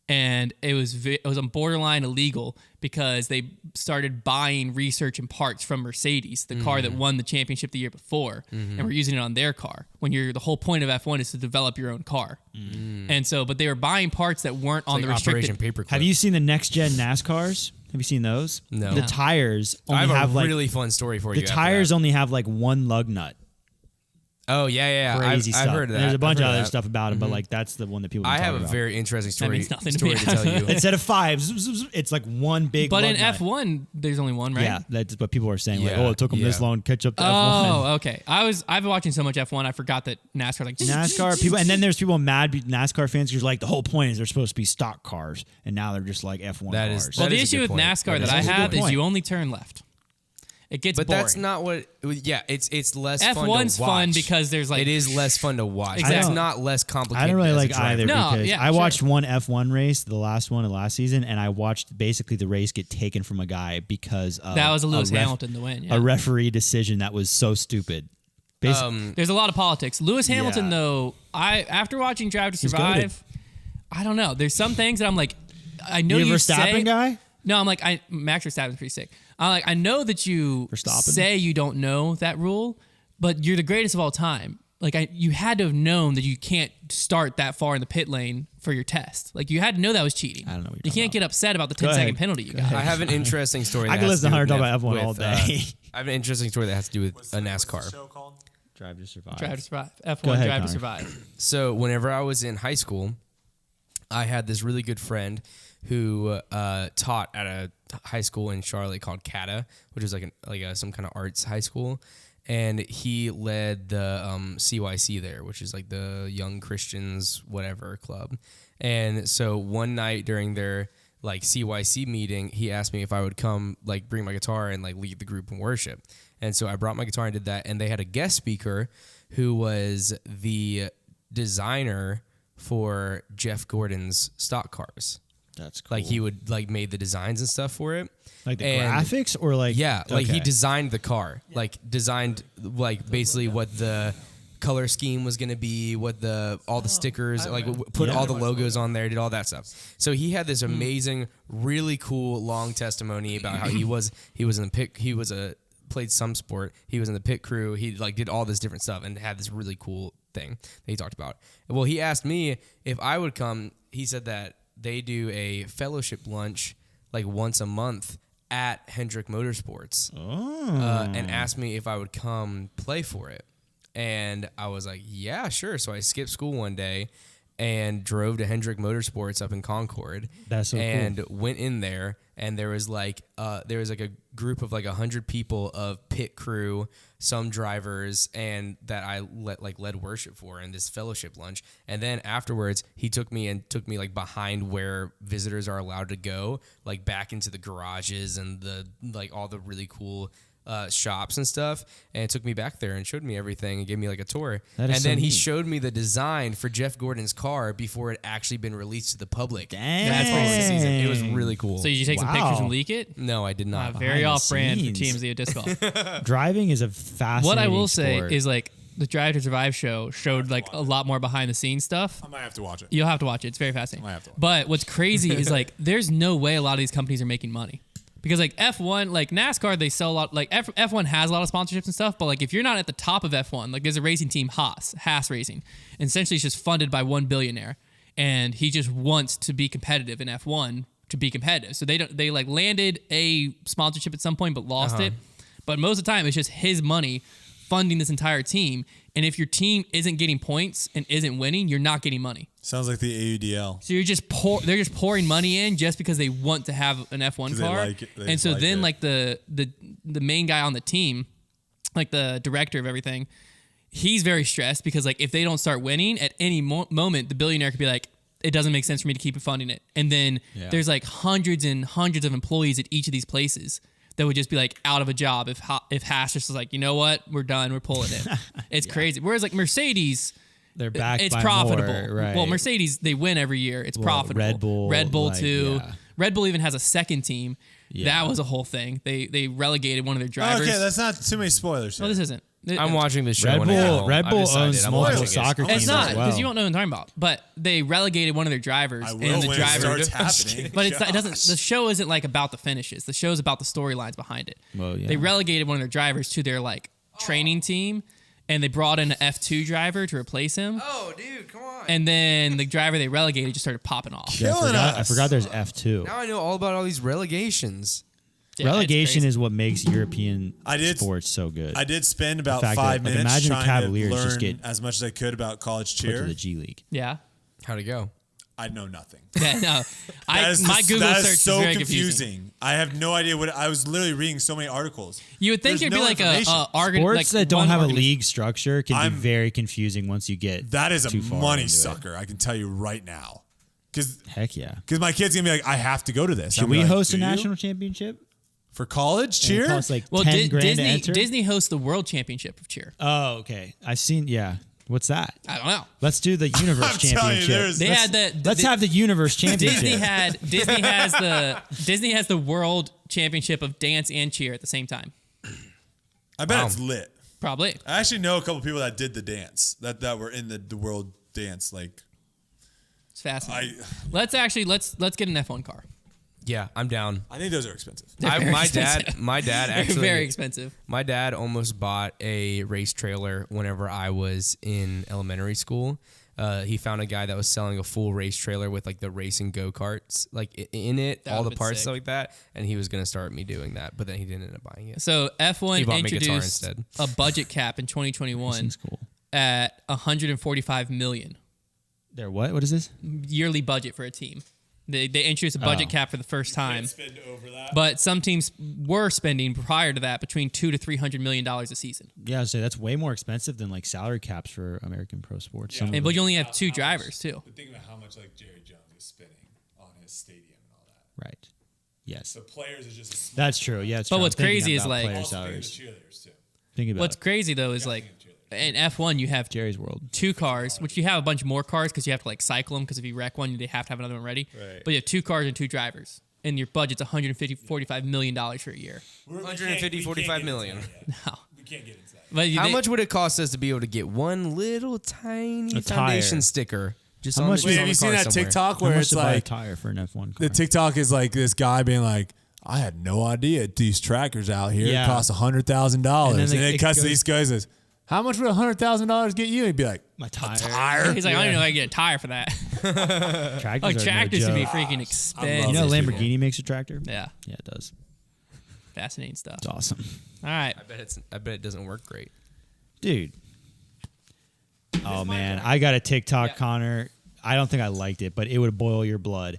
and it was on borderline illegal because they started buying research and parts from Mercedes, the car that won the championship the year before, and we're using it on their car. When the whole point of F1 is to develop your own car, and so but they were buying parts that weren't on Like the Operation restricted. Paperclip. Have you seen the next gen NASCARs? Have you seen those? No. The No. tires I only have a have like really fun story for you. the after tires that. only have like one lug nut. Oh yeah. Crazy stuff. I've heard of that. And there's a bunch I've of heard other that. stuff about it, but like that's the one that people. I talk have a about. very interesting story, means nothing to story me. to tell you. Instead of 5, it's like one big. But lug in nut. F1, there's only one, right? Yeah, that's what people are saying. Like, Yeah, oh, it took them this yeah. long to catch up to F1. Oh, okay. I've been watching so much F1, I forgot that NASCAR like NASCAR people, and then there's people mad NASCAR fans who's like the whole point is they're supposed to be stock cars, and now they're just like F1 That is- cars. Well, That the is a issue good with point. NASCAR That that I is a good have is point. you only turn left. It gets But boring. that's not what. Yeah, it's less fun to F1's watch. fun because there's like it is less fun to watch. Exactly. It's not less complicated. I don't really as a like driver. either No, because yeah, I sure. watched one F1 race, the last one of last season, and I watched basically the race get taken from a guy because of that was a Lewis Hamilton to win. Yeah. a referee decision that was so stupid. Basically, There's a lot of politics. Lewis Hamilton, Yeah. though, after watching Drive to He's Survive, I don't know. There's some things that I'm like, I know you you Verstappen say. guy? No, I'm like, Max Verstappen's pretty sick. I'm like, I know that you Verstappen? say you don't know that rule, but you're the greatest of all time. Like, you had to have known that you can't start that far in the pit lane for your test. Like, you had to know that was cheating. I don't know what you're You talking can't get upset about the Go 10-second ahead. penalty you Go got. ahead. I have an interesting story. I that could has listen to do Hunter with talk about F1 all with, day. I have an interesting story that has to do with a NASCAR. What's the show called? Drive to Survive. Drive to Survive. F1 Go ahead, Drive to Konner. Survive. So whenever I was in high school, I had this really good friend who taught at a high school in Charlotte called CATA, which is like some kind of arts high school, and he led the CYC there, which is like the Young Christians whatever club. And so one night during their like CYC meeting, he asked me if I would come like bring my guitar and like lead the group in worship. And so I brought my guitar and did that, and they had a guest speaker who was the designer for Jeff Gordon's stock cars. That's cool. Like he would like made the designs and stuff for it. Like the And- graphics or like Yeah, like he okay. designed the car. Like designed like basically what the color scheme was going to be, what all the stickers, like put all the logos on there, did all that stuff. So he had this amazing, really cool long testimony about how he was in the pit, played some sport, he was in the pit crew, he like did all this different stuff and had this really cool thing that he talked about. Well, he asked me if I would come. He said that they do a fellowship lunch like once a month at Hendrick Motorsports, and asked me if I would come play for it. And I was like, yeah, sure. So I skipped school one day and drove to Hendrick Motorsports up in Concord. That's so cool. And went in there, and there was like a group of like 100 people of pit crew, some drivers, and that I led worship for in this fellowship lunch. And then afterwards, he took me like behind where visitors are allowed to go, like back into the garages and the like all the really cool shops and stuff, and took me back there and showed me everything and gave me like a tour. That is And so then he neat. showed me the design for Jeff Gordon's car before it actually been released to the public. Dang. That's for the season. It was really cool. So did you take some Wow. pictures and leak it? No, I did not. Very the off-brand for scenes. TMZ of disc golf. Driving is a fascinating What I will sport. say is like the Drive to Survive show showed like a lot more behind the scenes stuff. I might have to watch it. You'll have to watch it. It's very fascinating. I might have to watch it. But what's crazy is like there's no way a lot of these companies are making money. Because like F1, like NASCAR, they sell a lot. Like F1 has a lot of sponsorships and stuff. But like if you're not at the top of F1, like there's a racing team, Haas Racing, and essentially it's just funded by one billionaire, and he just wants to be competitive in F1 to be competitive. So they like landed a sponsorship at some point but lost it. But most of the time it's just his money funding this entire team. And if your team isn't getting points and isn't winning, you're not getting money. Sounds like the AUDL. So they're just pouring money in just because they want to have an F1 'Cause they car. like it. They And just so like then it. like the main guy on the team, like the director of everything, he's very stressed because like if they don't start winning at any moment, the billionaire could be like, it doesn't make sense for me to keep funding it. And then there's like hundreds and hundreds of employees at each of these places that would just be like out of a job if Haas just was like, you know what, we're done, we're pulling it. It's crazy. Whereas like Mercedes, They're backed it's by profitable. more, right? Well, Mercedes, they win every year. It's Well, profitable. Red Bull, like, too. yeah. Red Bull even has a second team. Yeah. That was a whole thing. They relegated one of their drivers. Okay, that's not too many spoilers. No, here. this isn't. I'm watching this show. Red when I get Bull, home. Red I've Bull decided owns I'm multiple watching it. soccer teams It's not as well. because you don't know what I'm talking about. But they relegated one of their drivers, I will and the when driver. it starts happening. But it doesn't. The show isn't like about the finishes. The show's about the storylines behind it. Well, yeah. They relegated one of their drivers to their like training team, and they brought in an F2 driver to replace him. Oh, dude, come on. And then the driver they relegated just started popping off. Yeah, Killing I us. forgot there's F2. Now I know all about all these relegations. Yeah, Relegation it's is what makes European I did- sports so good. I did spend about fact 5 that, like, minutes imagine the trying Cavaliers to just learn get as much as I could about college put to cheer. the G League. Yeah. How'd it go? I know nothing. Yeah, no. My Google that search is so is very confusing. I have no idea what I was literally reading so many articles. You would think There's it'd be no like information. like Sports that don't one have a organiz- league structure can I'm- be very confusing once you get That is too a far money into it. sucker. I can tell you right now. Because Heck yeah. my kid's gonna be like, I have to go to this. Should I'm we like, host a "Do you?" national championship? for college And cheer? It costs like Well, 10 grand to Disney enter? Disney hosts the World Championship of cheer. Oh, okay. I've seen. Yeah. What's that? I don't know. Let's do the universe I'm telling you, championship. there's- They had Let's have the universe championship. Disney has the World Championship of dance and cheer at the same time. I bet Wow. it's lit. Probably. I actually know a couple people that did the dance that were in the world dance. Like It's fascinating. Let's get an F1 car. Yeah, I'm down. I think those are expensive. They're very My expensive. dad They're actually very expensive. My dad almost bought a race trailer whenever I was in elementary school. He found a guy that was selling a full race trailer with like the racing go-karts like in it, That all the would've been parts sick. stuff like that, and he was going to start me doing that, but then he didn't end up buying it. So He F1 bought me a guitar introduced instead. a budget cap in 2021 Seems cool. at 145 million They're what? What is this? yearly budget for a team. They introduced a budget cap for the first time. Spend over that. But some teams were spending prior to that between $200 to $300 million a season. Yeah, I'd say that's way more expensive than like salary caps for American pro sports. Some of But them- you only have two drivers too. But think about how much like Jerry Jones is spending on his stadium and all that. right. Yes. The players is just a small That's true. Yeah, it's But true. what's I'm thinking crazy is, about like- player also salaries. the cheerleaders too. Think about What's it. crazy though is like in F1 you have Jerry's world. two cars, which you have a bunch more cars because you have to like cycle them because if you wreck one, they have to have another one ready. Right. But you have two cars and two drivers, and your budget's $145 million for a year. 45 million. No. We can't get into that. But How much would it cost us to be able to get one little tiny A foundation tire. sticker just How on much the, is- on Have the you seen car that somewhere? TikTok How where much it's to buy a like tire for an F1 car? the TikTok is like this guy being like, I had no idea these trackers out here Yeah. cost $100,000, And and then it it cuts to goes- these guys as, how much would $100,000 get you? He'd be like, My a tire. tire. He's like, I don't even know how to get a tire for that. Tractors Like are tractors no should be joke. freaking You expensive. know Lamborghini makes a tractor? Yeah, Yeah, it does. fascinating stuff. It's awesome. All right. I bet it doesn't work great. Dude. Oh man, I got a TikTok, Konner. I don't think I liked it, but it would boil your blood.